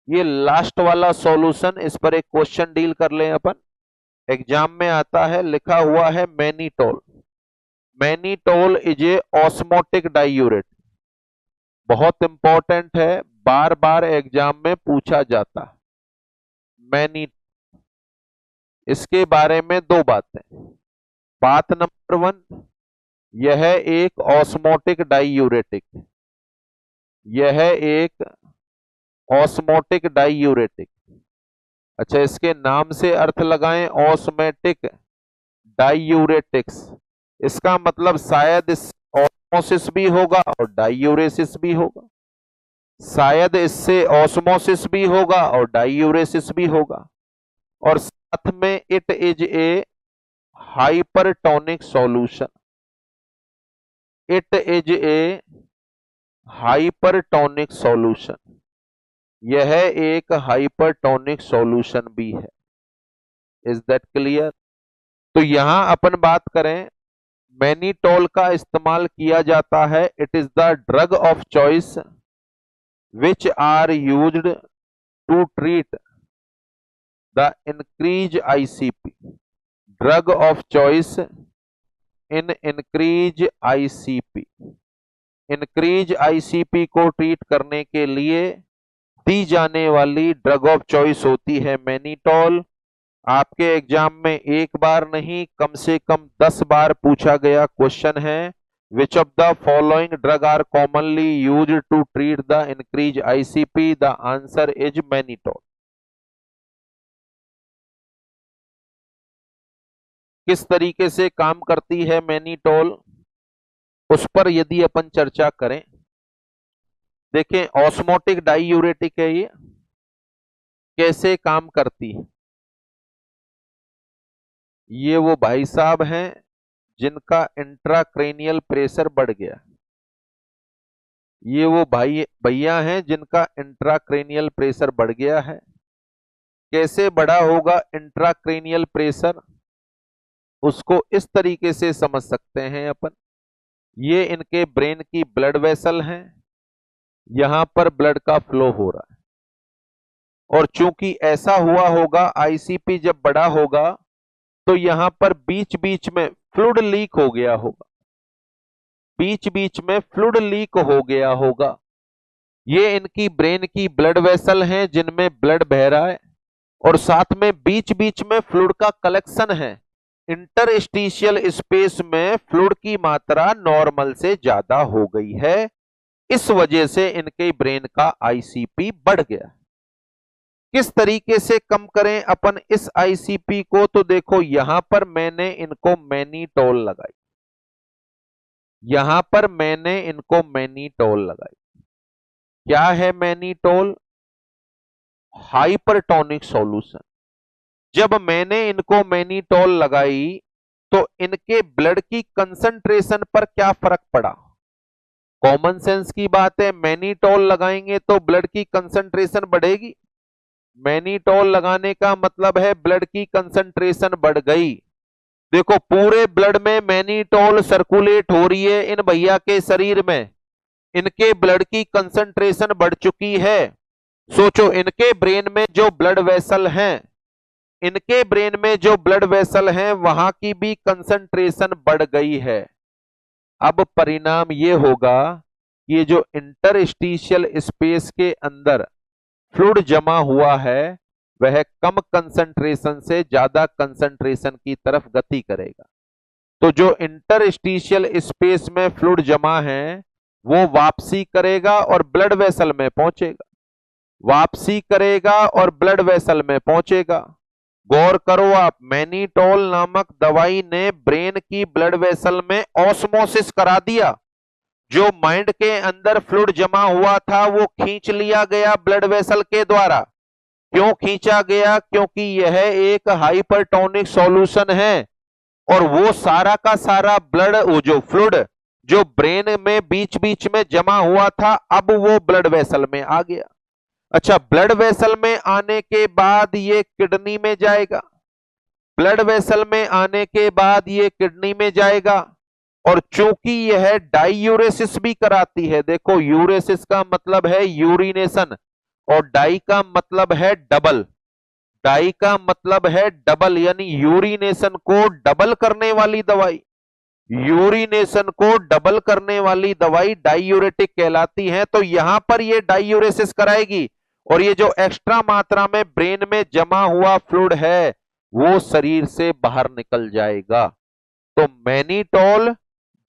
ये लास्ट वाला सॉल्यूशन, इस पर एक क्वेश्चन डील कर लें अपन, एग्जाम में आता है, लिखा हुआ है mannitol. Mannitol is a osmotic diuretic, बहुत इंपॉर्टेंट है, बार बार एग्जाम में पूछा जाता है। मैनी, इसके बारे में दो बातें। बात नंबर 1, यह एक ऑस्मोटिक डाईयूरेटिक, यह एक ऑस्मोटिक डाईयूरेटिक। अच्छा, इसके नाम से अर्थ लगाएं, ऑस्मेटिक डाईयूरेटिक्स। इसका मतलब शायद इस ऑस्मोसिस भी होगा और डाईयूरेसिस भी होगा, शायद इससे ऑस्मोसिस भी होगा और डाईयूरेसिस भी होगा, और साथ में it is A hypertonic solution, it is A hypertonic solution, यह एक हाइपरटोनिक सॉल्यूशन भी है। Is that clear? तो यहां अपन बात करें, मैनीटोल का इस्तेमाल किया जाता है। It is the drug of choice which are used to treat the increase ICP, drug of choice in increase ICP. Increase ICP को ट्रीट करने के लिए दी जाने वाली ड्रग ऑफ चॉइस होती है मैनीटोल। आपके एग्जाम में एक बार नहीं, कम से कम 10 बार पूछा गया क्वेश्चन है, which of the following drug are commonly used to treat the increase ICP? The answer is mannitol. किस तरीके से काम करती है मैनीटोल, उस पर यदि अपन चर्चा करें, देखें ऑस्मोटिक डाईयूरेटिक है, ये कैसे काम करती है। ये वो भाई साहब हैं जिनका इंट्राक्रेनियल प्रेशर बढ़ गया, ये वो भाई भैया हैं जिनका इंट्राक्रेनियल प्रेशर बढ़ गया है। कैसे बढ़ा होगा इंट्राक्रेनियल प्रेशर, उसको इस तरीके से समझ सकते हैं अपन। ये इनके ब्रेन की ब्लड वेसल हैं, यहां पर ब्लड का फ्लो हो रहा है, और चूंकि ऐसा हुआ होगा, आईसीपी जब बड़ा होगा तो यहां पर बीच बीच में फ्लूइड लीक हो गया होगा, बीच बीच में फ्लूइड लीक हो गया होगा। ये इनकी ब्रेन की ब्लड वेसल हैं जिनमें ब्लड बह रहा है, और साथ में बीच बीच में फ्लूइड का कलेक्शन है। इंटरस्टिशियल स्पेस में फ्लूइड की मात्रा नॉर्मल से ज्यादा हो गई है, इस वजह से इनके ब्रेन का आईसीपी बढ़ गया। किस तरीके से कम करें अपन इस आईसीपी को, तो देखो यहां पर मैंने इनको मैनीटोल लगाई, यहां पर मैंने इनको मैनीटोल लगाई। क्या है मैनीटोल? Hypertonic solution. जब मैंने इनको मैनीटोल लगाई तो इनके ब्लड की कंसंट्रेशन पर क्या फर्क पड़ा? कॉमन सेंस की बात है, मैनीटोल लगाएंगे तो ब्लड की कंसंट्रेशन बढ़ेगी। मैनीटोल लगाने का मतलब है ब्लड की कंसंट्रेशन बढ़ गई। देखो पूरे ब्लड में मैनीटोल सर्कुलेट हो रही है इन भैया के शरीर में, इनके ब्लड की कंसंट्रेशन बढ़ चुकी है। सोचो इनके ब्रेन में जो ब्लड वेसल हैं, इनके ब्रेन में जो ब्लड वेसल हैं वहां की भी कंसंट्रेशन बढ़ गई है। अब परिणाम ये होगा कि ये जो इंटरस्टिशियल स्पेस के अंदर फ्लूइड जमा हुआ है वह कम कंसंट्रेशन से ज्यादा कंसंट्रेशन की तरफ गति करेगा। तो जो इंटरस्टिशियल स्पेस में फ्लूइड जमा है वो वापसी करेगा और ब्लड वेसल में पहुंचेगा, वापसी करेगा और ब्लड वेसल में पहुंचेगा। गौर करो आप, मैनीटोल नामक दवाई ने ब्रेन की ब्लड वेसल में ऑस्मोसिस करा दिया। जो माइंड के अंदर फ्लूइड जमा हुआ था वो खींच लिया गया ब्लड वेसल के द्वारा। क्यों खींचा गया? क्योंकि यह एक हाइपरटोनिक सॉल्यूशन है, और वो सारा का सारा ब्लड, वो जो फ्लूइड जो ब्रेन में बीच बीच में जमा हुआ था, अब वो ब्लड वेसल में आ गया। अच्छा, ब्लड वेसल में आने के बाद ये किडनी में जाएगा, ब्लड वेसल में आने के बाद ये किडनी में जाएगा, और चूंकि यह डाईयूरेसिस भी कराती है। देखो यूरेसिस का मतलब है यूरिनेशन, और डाई का मतलब है डबल, डाई का मतलब है डबल, यानी यूरिनेशन को डबल करने वाली दवाई। यूरिनेशन को डबल करने वाली दवाई डाइयूरेटिक कहलाती है। तो यहां पर ये डाइयूरेसिस कराएगी और ये जो एक्स्ट्रा मात्रा में ब्रेन में जमा हुआ फ्लूइड है वो शरीर से बाहर निकल जाएगा। तो मैनिटोल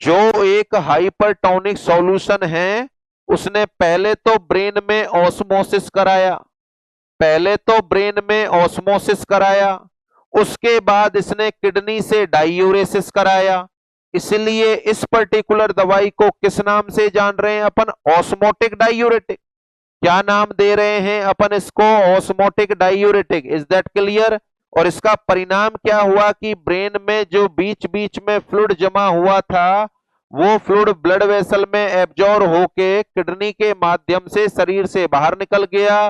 जो एक हाइपरटोनिक सॉल्यूशन है, उसने पहले तो ब्रेन में ऑस्मोसिस कराया, उसके बाद इसने किडनी से डाइयूरेसिस कराया। इसलिए इस पर्टिकुलर दवाई को किस नाम से जान रहे हैं अपन? Osmotic diuretic. क्या नाम दे रहे हैं अपन इसको? Osmotic diuretic. Is that clear? और इसका परिणाम क्या हुआ कि ब्रेन में जो बीच बीच में फ्लूइड जमा हुआ था वो फ्लूइड ब्लड वेसल में एब्जॉर्ब होके किडनी के माध्यम से शरीर से बाहर निकल गया।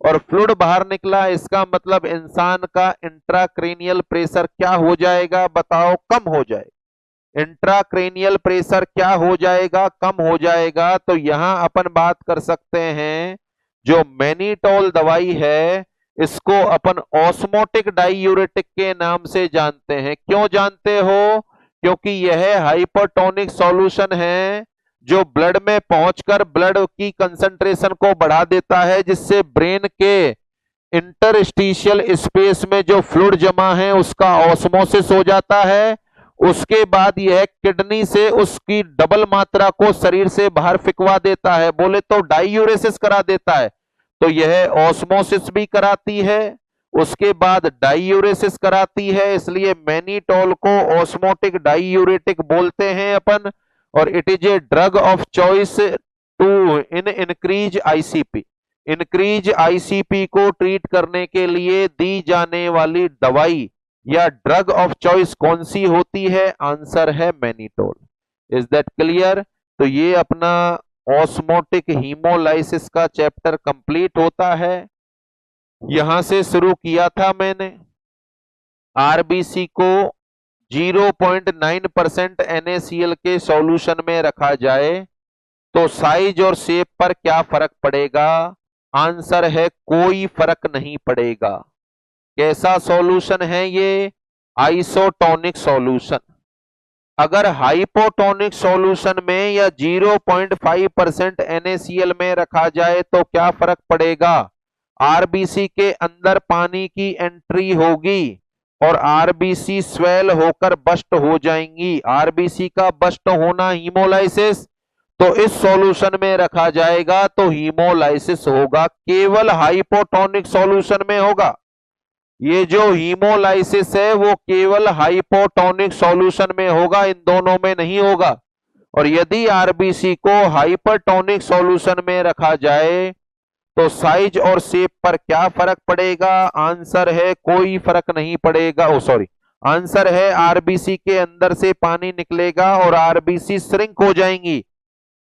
और फ्लूइड बाहर निकला, इसका मतलब इंसान का इंट्राक्रेनियल प्रेशर क्या हो जाएगा? बताओ, कम हो जाएगा। इंट्राक्रेनियल प्रेशर क्या हो जाएगा? कम हो जाएगा। तो यहां अपन बात कर सकते हैं जो मैनिटोल दवाई है इसको अपन ऑस्मोटिक डाइयूरेटिक के नाम से जानते हैं। क्यों जानते हो? क्योंकि यह हाइपरटोनिक सॉल्यूशन है जो ब्लड में पहुंचकर ब्लड की कंसंट्रेशन को बढ़ा देता है, जिससे ब्रेन के इंटरस्टिशियल स्पेस में जो फ्लूइड जमा है उसका ऑस्मोसिस हो जाता है। उसके बाद यह किडनी से उसकी डबल मात्रा को शरीर से बाहर फिकवा देता है, बोले तो डाइयूरेसिस करा देता है। तो यह ऑस्मोसिस भी कराती है, उसके बाद डाइयूरेसिस कराती है। इसलिए मैनिटोल को ऑस्मोटिक डाइयूरेटिक बोलते हैं अपन। और it is a drug of choice to increase ICP. Increase ICP को ट्रीट करने के लिए दी जाने वाली दवाई या ड्रग ऑफ चॉइस कौन सी होती है? आंसर है मैनिटोल। Is that clear? तो ये अपना ऑस्मोटिक हीमोलाइसिस का चैप्टर कंप्लीट होता है। यहां से शुरू किया था मैंने। आरबीसी को 0.9% NaCl के सॉल्यूशन में रखा जाए तो साइज और शेप पर क्या फर्क पड़ेगा? आंसर है कोई फर्क नहीं पड़ेगा। कैसा सॉल्यूशन है ये? Isotonic solution. अगर हाइपोटोनिक सॉल्यूशन में या 0.5% NaCl में रखा जाए तो क्या फर्क पड़ेगा? आरबीसी के अंदर पानी की एंट्री होगी और आरबीसी स्वेल होकर बस्ट हो जाएंगी। आरबीसी का बस्ट होना हीमोलाइसिस, तो इस सॉल्यूशन में रखा जाएगा तो हीमोलाइसिस होगा। केवल हाइपोटोनिक सॉल्यूशन में होगा। ये जो हीमोलाइसिस है वो केवल हाइपोटोनिक सॉल्यूशन में होगा, इन दोनों में नहीं होगा। और यदि आरबीसी को हाइपरटोनिक सॉल्यूशन में रखा जाए तो साइज और शेप पर क्या फर्क पड़ेगा? आंसर है कोई फर्क नहीं पड़ेगा। आंसर है आरबीसी के अंदर से पानी निकलेगा और आरबीसी श्रिंक हो जाएंगी।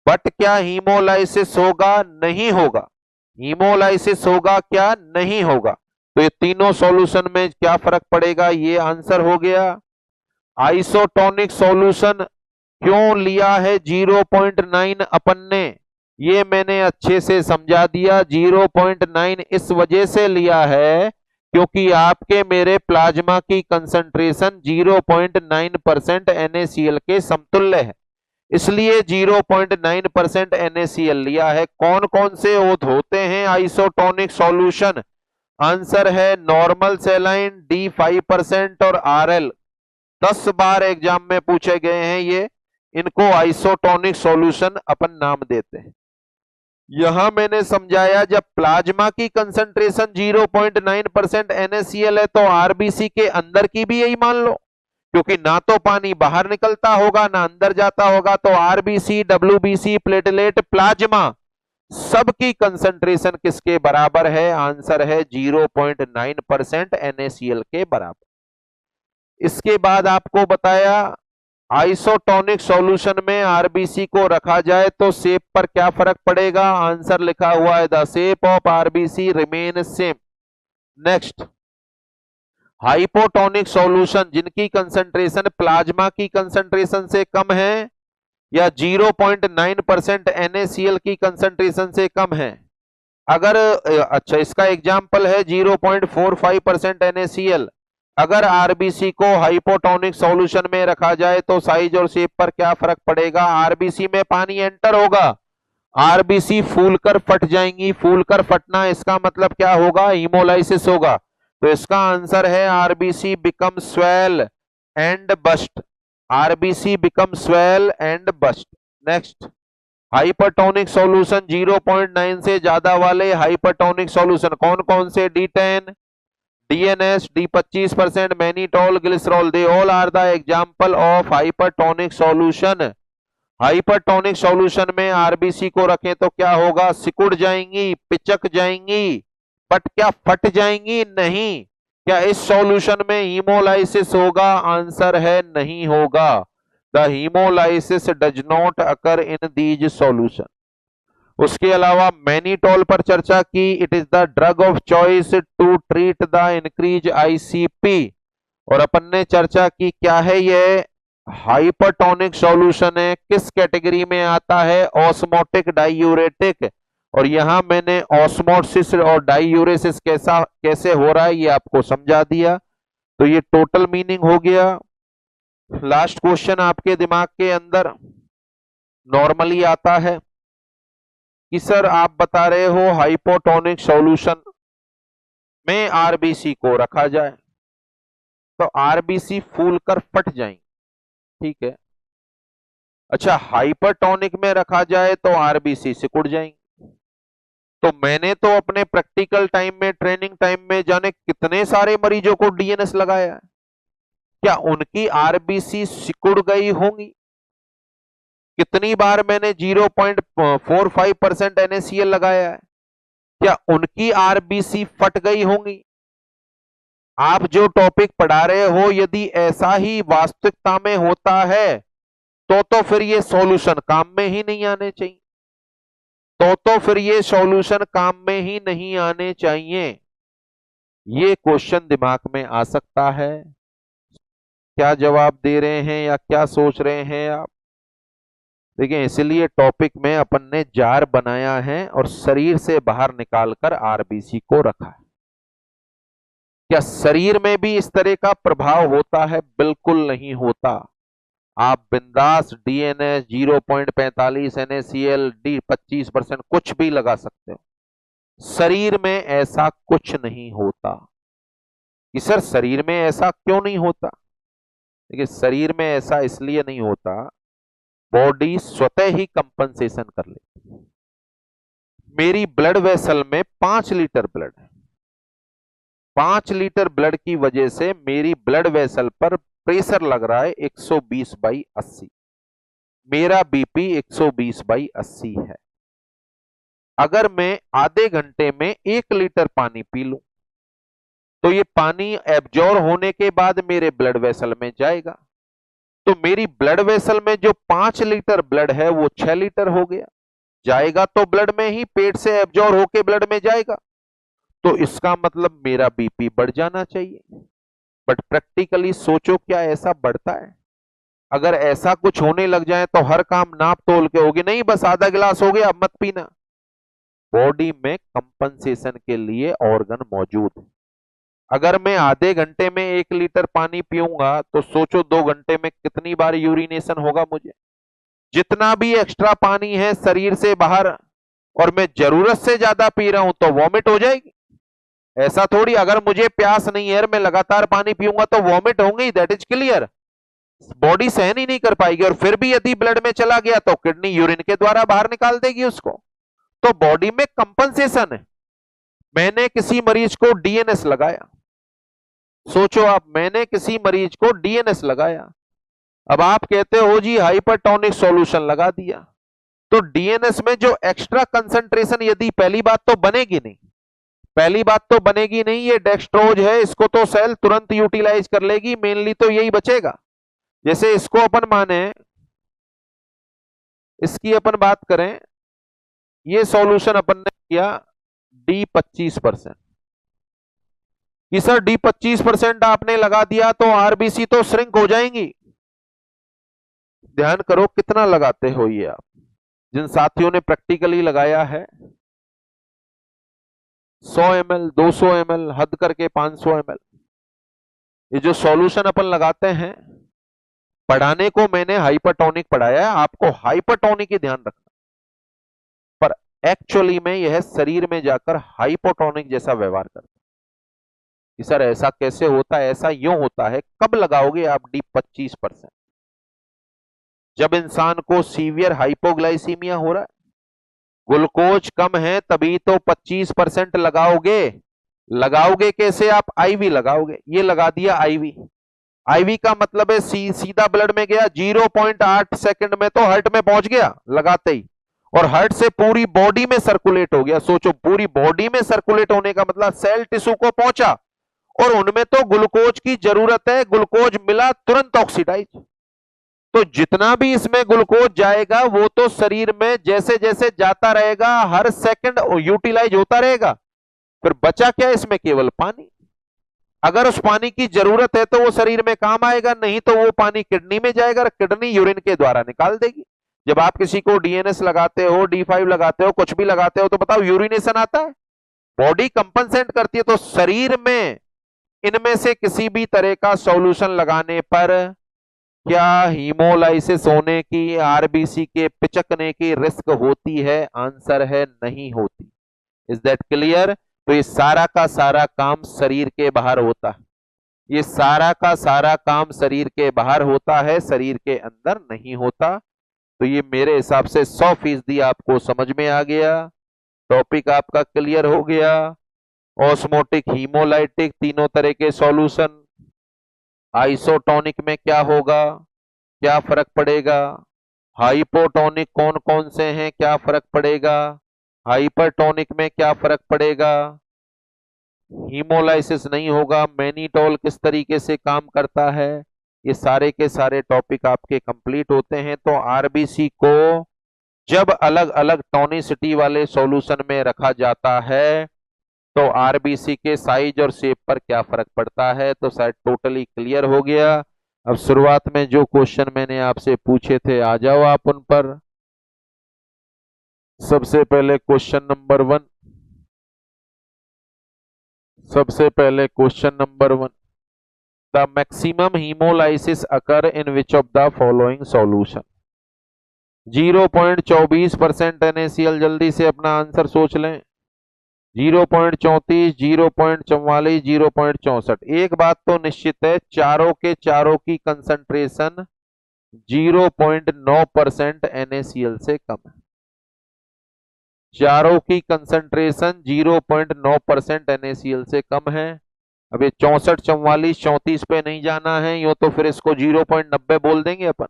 बट क्या हीमोलाइसिस होगा? नहीं होगा। हीमोलाइसिस होगा क्या? नहीं होगा। तो ये तीनों सॉल्यूशन में क्या फर्क पड़ेगा? ये आंसर हो गया। आइसोटोनिक सॉल्यूशन क्यों लिया है 0.9 अपन ने? ये मैंने अच्छे से समझा दिया। 0.9 इस वजह से लिया है क्योंकि आपके मेरे प्लाज्मा की कंसंट्रेशन 0.9% NaCl के समतुल्य है, इसलिए 0.9% NaCl लिया है। कौन कौन से ओथ होते हैं आइसोटोनिक सॉल्यूशन? आंसर है नॉर्मल सेलाइन D5% और RL। 10 बार एग्जाम में पूछे गए हैं ये। इनको आइसोटोनिक सॉल्यूशन अपन नाम देते हैं। यहां मैंने समझाया जब प्लाज्मा की कंसंट्रेशन 0.9% NaCl है तो आरबीसी के अंदर की भी यही मान लो, क्योंकि ना तो पानी बाहर निकलता होगा ना अंदर जाता होगा। तो आरबीसी, डब्ल्यूबीसी, प्लेटलेट, प्लाज्मा सबकी कंसंट्रेशन किसके बराबर है? आंसर है 0.9% NaCl के बराबर। इसके बाद आपको बताया आइसोटोनिक सॉल्यूशन में आरबीसी को रखा जाए तो शेप पर क्या फर्क पड़ेगा? आंसर लिखा हुआ है the shape of RBC remain same. Next, hypotonic solution जिनकी कंसंट्रेशन प्लाज्मा की कंसंट्रेशन से कम है या 0.9% NaCl की कंसंट्रेशन से कम है। अगर अच्छा, इसका एग्जाम्पल है 0.45% NaCl। अगर आरबीसी को हाइपोटोनिक सॉल्यूशन में रखा जाए तो साइज और शेप पर क्या फर्क पड़ेगा? आरबीसी में पानी एंटर होगा, आरबीसी फूलकर फट जाएंगी। फूलकर फटना इसका मतलब क्या होगा? हीमोलाइसिस होगा। तो इसका आंसर है RBC become swell and bast. RBC become swell and bast. Next, hypertonic solution 0.9 से ज्यादा वाले हाइपरटोनिक सॉल्यूशन कौन कौन से? D10, DNS, D25%, mannitol, glycerol, they all are the example of hypertonic solution. Hypertonic solution में RBC को रखें तो क्या होगा? सिकुड़ जाएंगी, पिचक जाएंगी, बट क्या फट जाएंगी? नहीं। क्या इस सॉल्यूशन में हीमोलाइसिस होगा? आंसर है नहीं होगा। The haemolysis does not occur in these solution. उसके अलावा मैनीटॉल पर चर्चा की। It is the drug of choice to treat the increase ICP. और अपन ने चर्चा की क्या है ये? हाइपरटोनिक सॉल्यूशन है। किस कैटेगरी में आता है? Osmotic diuretic. और यहां मैंने ऑस्मोसिस और डाइयूरेसिस कैसे हो रहा है ये आपको समझा दिया। तो ये टोटल मीनिंग हो गया। लास्ट क्वेश्चन आपके दिमाग के अंदर नॉर्मली आता है कि सर आप बता रहे हो हाइपोटोनिक सॉल्यूशन में आरबीसी को रखा जाए तो आरबीसी फूलकर फट जाएंगे, ठीक है। अच्छा, हाइपरटोनिक में रखा जाए तो आरबीसी सिकुड़ जाएंगे। तो मैंने तो अपने प्रैक्टिकल टाइम में, ट्रेनिंग टाइम में जाने कितने सारे मरीजों को डीएनएस लगाया है। क्या उनकी आरबीसी सिकुड़ गई होंगी? कितनी बार मैंने 0.45% NaCl लगाया है, क्या उनकी आरबीसी फट गई होंगी? आप जो टॉपिक पढ़ा रहे हो यदि ऐसा ही वास्तविकता में होता है तो फिर ये सॉल्यूशन काम में ही नहीं आने चाहिए। तो फिर ये सॉल्यूशन काम में ही नहीं आने चाहिए। ये क्वेश्चन दिमाग में आ सकता है। क्या जवाब दे रहे हैं या क्या सोच रहे हैं आप? देखिए, इसलिए टॉपिक में अपन ने जार बनाया है और शरीर से बाहर निकालकर आरबीसी को रखा है। क्या शरीर में भी इस तरह का प्रभाव होता है? बिल्कुल नहीं होता। आप बिंदास डीएनएस 0.45 NaCl D25% कुछ भी लगा सकते हो, शरीर में ऐसा कुछ नहीं होता। कि सर शरीर में ऐसा क्यों नहीं होता? देखिए, शरीर में ऐसा इसलिए नहीं होता, बॉडी स्वतः ही कंपनसेशन कर लेती है। मेरी ब्लड वेसल में 5 लीटर ब्लड है। 5 लीटर ब्लड की वजह से मेरी ब्लड वेसल पर प्रेशर लग रहा है 120/80। मेरा बीपी 120/80 है। अगर मैं आधे घंटे में 1 लीटर पानी पी लूं तो ये पानी एब्जॉर्ब होने के बाद मेरे ब्लड वेसल में जाएगा। तो मेरी ब्लड वेसल में जो 5 लीटर ब्लड है वो 6 लीटर हो गया। जाएगा तो ब्लड में ही, पेट से एब्जॉर्ब होके ब्लड में जाएगा। तो इसका मतलब मेरा बीपी बढ़ जाना चाहिए। बट प्रैक्टिकली सोचो, क्या ऐसा बढ़ता है? अगर ऐसा कुछ होने लग जाए तो हर काम नाप तोल के होगी, नहीं बस आधा गिलास हो गया अब मत पीना। बॉडी में कंपनसेशन के लिए ऑर्गन मौजूद है। अगर मैं आधे घंटे में 1 लीटर पानी पीऊंगा तो सोचो 2 घंटे में कितनी बार यूरिनेशन होगा मुझे। जितना भी एक्स्ट्रा पानी है शरीर से बाहर और मैं जरूरत से ज्यादा पी रहा हूं तो वॉमिट हो जाएगी। ऐसा थोड़ी, अगर मुझे प्यास नहीं है मैं लगातार पानी पीऊंगा तो वॉमिट होंगी, दैट इज क्लियर। बॉडी सहन ही नहीं कर पाएगी और फिर भी यदि ब्लड में चला गया तो किडनी यूरिन के द्वारा बाहर निकाल देगी उसको। तो बॉडी में कंपनसेशन है। मैंने किसी मरीज को डीएनएस लगाया, सोचो आप, मैंने किसी मरीज को डीएनएस लगाया। अब आप कहते हो जी हाइपरटोनिक सॉल्यूशन लगा दिया, तो डीएनएस में जो एक्स्ट्रा कंसंट्रेशन यदि पहली बात तो बनेगी नहीं, पहली बात तो बनेगी नहीं, ये डेक्सट्रोज है, इसको तो सेल तुरंत यूटिलाइज कर लेगी, मेनली तो यही बचेगा। जैसे इसको अपन माने, इसकी अपन बात करें, ये सॉल्यूशन अपन ने किया D25%, कि सर D25% आपने लगा दिया तो आरबीसी तो श्रिंक हो जाएंगी। ध्यान करो कितना लगाते हो ये आप। जिन साथियों ने प्रैक्टिकली लगाया है 100 ml, 200 ml, हद करके 500 ml, ये जो सॉल्यूशन अपन लगाते हैं, पढ़ाने को मैंने हाइपरटोनिक पढ़ाया है, आपको हाइपरटोनिक ही ध्यान रखना, पर एक्चुअली में यह शरीर में जाकर हाइपोटोनिक जैसा व्यवहार करता है। कि सर ऐसा कैसे होता है? ऐसा यूं होता है, कब लगाओगे आप डी 25%? जब इंसान को सीवियर हाइपोग्लाइसीमिया हो रहा है, ग्लूकोज कम है, तभी तो 25% लगाओगे। लगाओगे कैसे? आप आईवी लगाओगे। ये लगा दिया आईवी। आईवी का मतलब है सीधा ब्लड में गया, 0.8 सेकंड में तो हार्ट में पहुंच गया लगाते ही, और हार्ट से पूरी बॉडी में सर्कुलेट हो गया। सोचो, पूरी बॉडी में सर्कुलेट होने का मतलब सेल टिश्यू को पहुंचा, और उनमें तो ग्लूकोज की जरूरत है, ग्लूकोज मिला तुरंत ऑक्सीडाइज। तो जितना भी इसमें ग्लूकोज जाएगा वो तो शरीर में जैसे जैसे जाता रहेगा, हर सेकंड यूटिलाइज होता रहेगा। फिर बचा क्या इसमें? केवल पानी। अगर उस पानी की जरूरत है तो वो शरीर में काम आएगा, नहीं तो वो पानी किडनी में जाएगा, किडनी यूरिन के द्वारा निकाल देगी। जब आप किसी को डीएनएस लगाते हो, D5 लगाते हो, कुछ भी लगाते हो, तो बताओ यूरिनेशन आता है, बॉडी कंपनसेट करती है। तो शरीर में इनमें से किसी भी तरह का सॉल्यूशन लगाने पर क्या हीमोलाइसिस होने की, आरबीसी के पिचकने की रिस्क होती है? आंसर है नहीं होती। Is that clear? तो ये सारा का सारा काम शरीर के बाहर होता है, ये सारा का सारा काम शरीर के बाहर होता है, शरीर के अंदर नहीं होता। तो ये मेरे हिसाब से 100% आपको समझ में आ गया, टॉपिक आपका क्लियर हो गया। ऑस्मोटिक, हीमोलाइटिक तीनों तरह के सॉल्यूशन। आइसोटोनिक में क्या होगा, क्या फर्क पड़ेगा? हाइपोटोनिक कौन कौन से हैं, क्या फर्क पड़ेगा? हाइपरटोनिक में क्या फर्क पड़ेगा? हीमोलाइसिस नहीं होगा, मैनीटोल किस तरीके से काम करता है, ये सारे के सारे टॉपिक आपके कंप्लीट होते हैं। तो आरबीसी को जब अलग अलग टोनिसिटी वाले सॉल्यूशन में रखा जाता है तो आरबीसी के साइज और शेप पर क्या फर्क पड़ता है, तो शायद टोटली क्लियर हो गया। अब शुरुआत में जो क्वेश्चन मैंने आपसे पूछे थे, आ जाओ आप उन पर। सबसे पहले क्वेश्चन नंबर 1, सबसे पहले question number 1, the maximum haemolysis occur in which of the following solution? 0.24% NaCl, जल्दी से अपना आंसर सोच लें। 0.34, 0.44, 0.64। एक बात तो निश्चित है, चारों के चारों की कंसंट्रेशन 0.9% NaCl से कम है। चारों की कंसंट्रेशन 0.9% NaCl से कम है। अब ये 64, 44, 34 पे नहीं जाना है, यो तो फिर इसको 0.90 बोल देंगे अपन।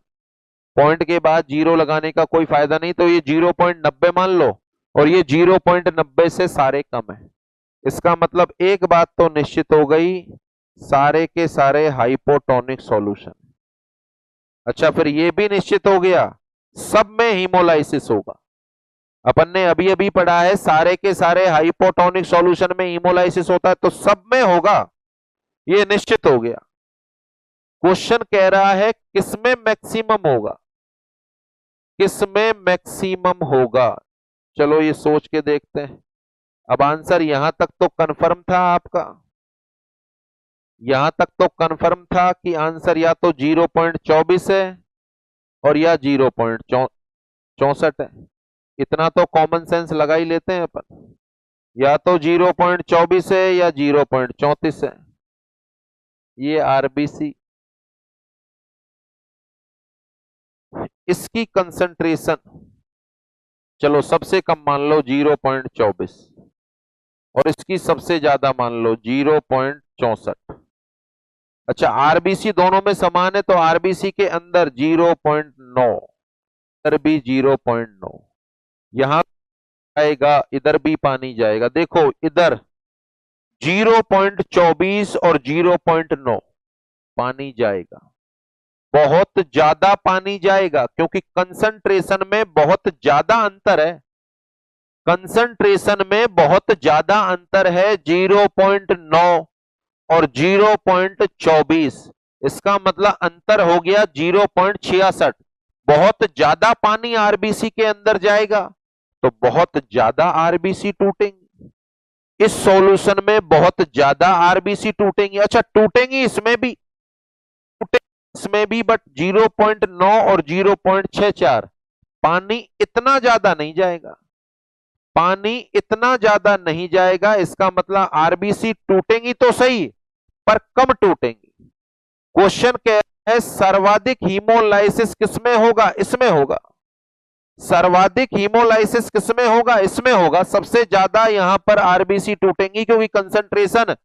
पॉइंट के बाद जीरो लगाने का कोई फायदा नहीं, तो ये 0.90 मान लो, और ये 0.90 से सारे कम है। इसका मतलब एक बात तो निश्चित हो गई, सारे के सारे हाइपोटोनिक सॉल्यूशन। अच्छा, फिर ये भी निश्चित हो गया सब में हीमोलाइसिस होगा। अपन ने अभी अभी पढ़ा है सारे के सारे हाइपोटोनिक सॉल्यूशन में हीमोलाइसिस होता है, तो सब में होगा, ये निश्चित हो गया। क्वेश्चन कह रहा है किसमें मैक्सिमम होगा, किसमें मैक्सिमम होगा। चलो ये सोच के देखते हैं। अब आंसर यहां तक तो कंफर्म था आपका, यहां तक तो कंफर्म था कि आंसर या तो 0.24 है और या 0.64 है। इतना तो कॉमन सेंस लगा ही लेते हैं अपन, या तो 0.24 है या 0.34 है। ये आरबीसी, इसकी कंसंट्रेशन चलो सबसे कम मान लो 0.24 और इसकी सबसे ज्यादा मान लो 0.64। अच्छा, आरबीसी दोनों में समान है, तो आरबीसी के अंदर 0.9, इधर भी 0.9, यहां जाएगा, इधर भी पानी जाएगा। देखो इधर 0.24 और 0.9 पानी जाएगा, बहुत ज्यादा पानी जाएगा, क्योंकि कंसंट्रेशन में बहुत ज्यादा अंतर है, कंसंट्रेशन में बहुत ज्यादा अंतर है, 0.9 और 0.24। इसका मतलब अंतर हो गया 0.66। बहुत ज्यादा पानी आरबीसी के अंदर जाएगा तो बहुत ज्यादा आरबीसी टूटेंगे। इस सॉल्यूशन में बहुत ज्यादा आरबीसी टूटेंगी। अच्छा टूटेंगी इसमें भी बट 0.9 और 0.64। पानी इतना ज्यादा नहीं जाएगा, पानी इतना ज्यादा नहीं जाएगा। इसका मतलब आरबीसी टूटेंगी तो सही पर कम टूटेंगी। क्वेश्चन क्या है, सर्वाधिक हीमोलाइसिस किसमें होगा? इसमें होगा। सर्वाधिक हीमोलाइसिस किसमें होगा? इसमें होगा। सबसे ज्यादा यहां पर आरबीसी टूटेंगी क्योंकि कंसंट्रेशन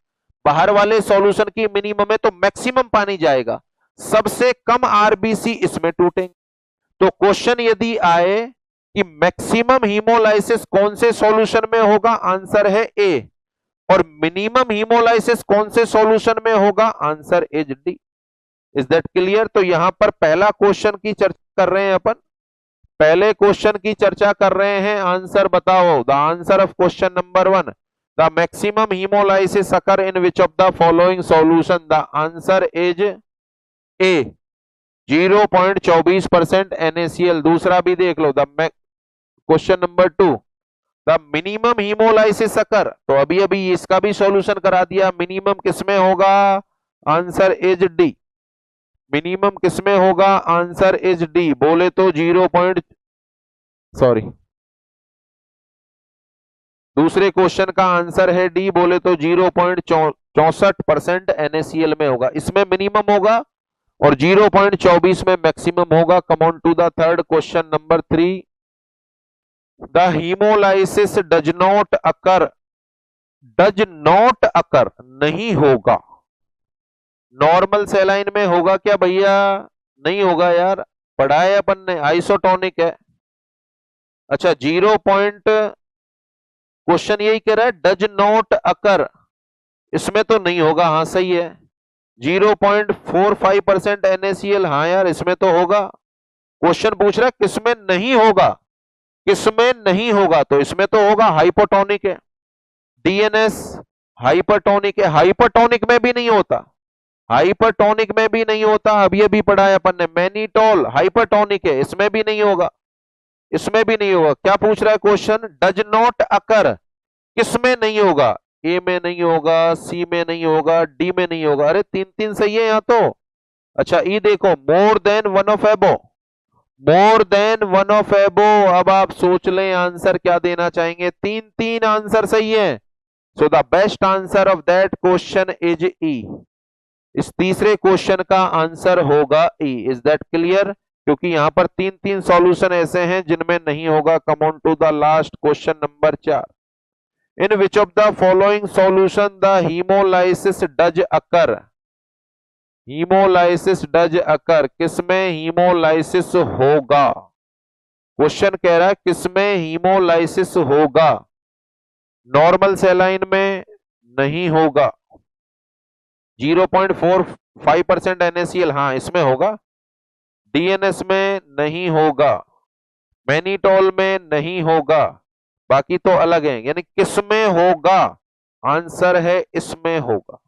बाहर वाले सॉल्यूशन की मिनिमम है तो मैक्सिमम पानी जाएगा। सबसे कम आरबीसी इसमें टूटेंगे। तो क्वेश्चन यदि आए कि मैक्सिमम हीमोलाइसिस कौन से सॉल्यूशन में होगा, आंसर है ए। और मिनिमम हीमोलाइसिस कौन से सॉल्यूशन में होगा, answer is D. Is that clear? तो यहां पर पहला क्वेश्चन की चर्चा कर रहे हैं अपन, पहले क्वेश्चन की चर्चा कर रहे हैं। आंसर बताओ। The answer of question number 1, the maximum haemolysis occur in which of the following solution? The answer is A, 0.24% NaCl। दूसरा भी देख लो, the question number 2, the minimum haemolysis occur. तो अभी अभी इसका भी सॉल्यूशन करा दिया। मिनिमम किसमें होगा? Answer is D. मिनिमम किसमें होगा? Answer is D. बोले तो दूसरे क्वेश्चन का आंसर है डी, बोले तो 0.64% NaCl में होगा। इसमें मिनिमम होगा और 0.24 में मैक्सिमम होगा। Come on to the third question number 3, the haemolysis does not occur नहीं होगा। नॉर्मल सेलाइन में होगा क्या भैया? नहीं होगा यार, पढ़ा है अपन ने, आइसोटोनिक है। अच्छा क्वेश्चन यही कह रहा है डज नॉट अकर, इसमें तो नहीं होगा। हाँ सही है। 0.45% NaCl, हाँ यार इसमें तो होगा। क्वेश्चन पूछ रहा है किसमें नहीं होगा, किसमें नहीं होगा? तो इसमें तो होगा, हाइपोटोनिक है। DNS हाइपरटोनिक है, हाइपरटोनिक में भी नहीं होता, हाइपरटोनिक में भी नहीं होता। अभी अभी पढ़ा है अपन ने। मैनीटोल हाइपरटोनिक है, इसमें भी नहीं होगा, इसमें भी नहीं होगा। क्या पूछ रहा है क्वेश्चन? डज नॉट अकर, किसमें नहीं होगा? ए में नहीं होगा, सी में नहीं होगा, डी में नहीं होगा। अरे तीन तीन सही है यहां तो। अच्छा ये देखो, मोर देन वन ऑफ एबो, मोर देन वन ऑफ एबो। अब आप सोच लें आंसर क्या देना चाहेंगे। तीन तीन आंसर सही है। So the best answer of that question is E. इस तीसरे क्वेश्चन का आंसर होगा ई। Is that clear? क्योंकि यहां पर तीन तीन सॉल्यूशन ऐसे हैं जिनमें नहीं होगा। Come on to the last question number 4, in which of the following solution the haemolysis does occur? Haemolysis does occur, किसमें हीमोलाइसिस होगा? क्वेश्चन कह रहा है किसमें हीमोलाइसिस होगा? नॉर्मल सेलाइन में नहीं होगा। 0.45% NaCl, हाँ इसमें होगा। DNS में नहीं होगा, मैनीटोल में नहीं होगा, बाकी तो अलग है। यानी किसमें होगा? आंसर है इसमें होगा।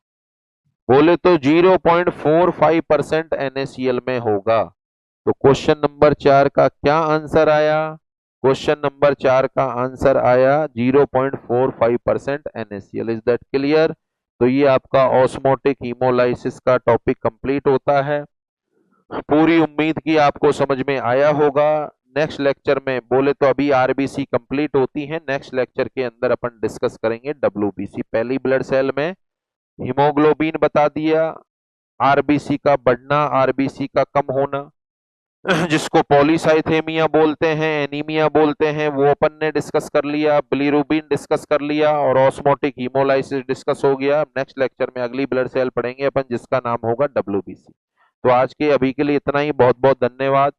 बोले तो 0.45% NaCl में होगा। तो क्वेश्चन नंबर 4 का क्या आंसर आया? क्वेश्चन नंबर 4 का आंसर आया 0.45% NaCl। Is that clear? तो ये आपका ऑस्मोटिक हीमोलाइसिस का टॉपिक कंप्लीट होता है। पूरी उम्मीद की आपको समझ में आया होगा। नेक्स्ट लेक्चर में, बोले तो अभी आरबीसी कंप्लीट होती है, नेक्स्ट लेक्चर के अंदर अपन डिस्कस करेंगे डब्ल्यूबीसी। पहली ब्लड सेल में हीमोग्लोबिन बता दिया, आरबीसी का बढ़ना, आरबीसी का कम होना, जिसको पॉलीसाइथेमिया बोलते हैं, एनीमिया बोलते हैं, वो अपन ने डिस्कस कर लिया। बिलीरुबिन डिस्कस कर लिया और ऑस्मोटिक हीमोलाइसिस डिस्कस हो गया। नेक्स्ट लेक्चर में अगली ब्लड सेल पढ़ेंगे अपन जिसका नाम होगा डब्ल्यूबीसी। तो आज के अभी के लिए इतना ही। बहुत बहुत धन्यवाद।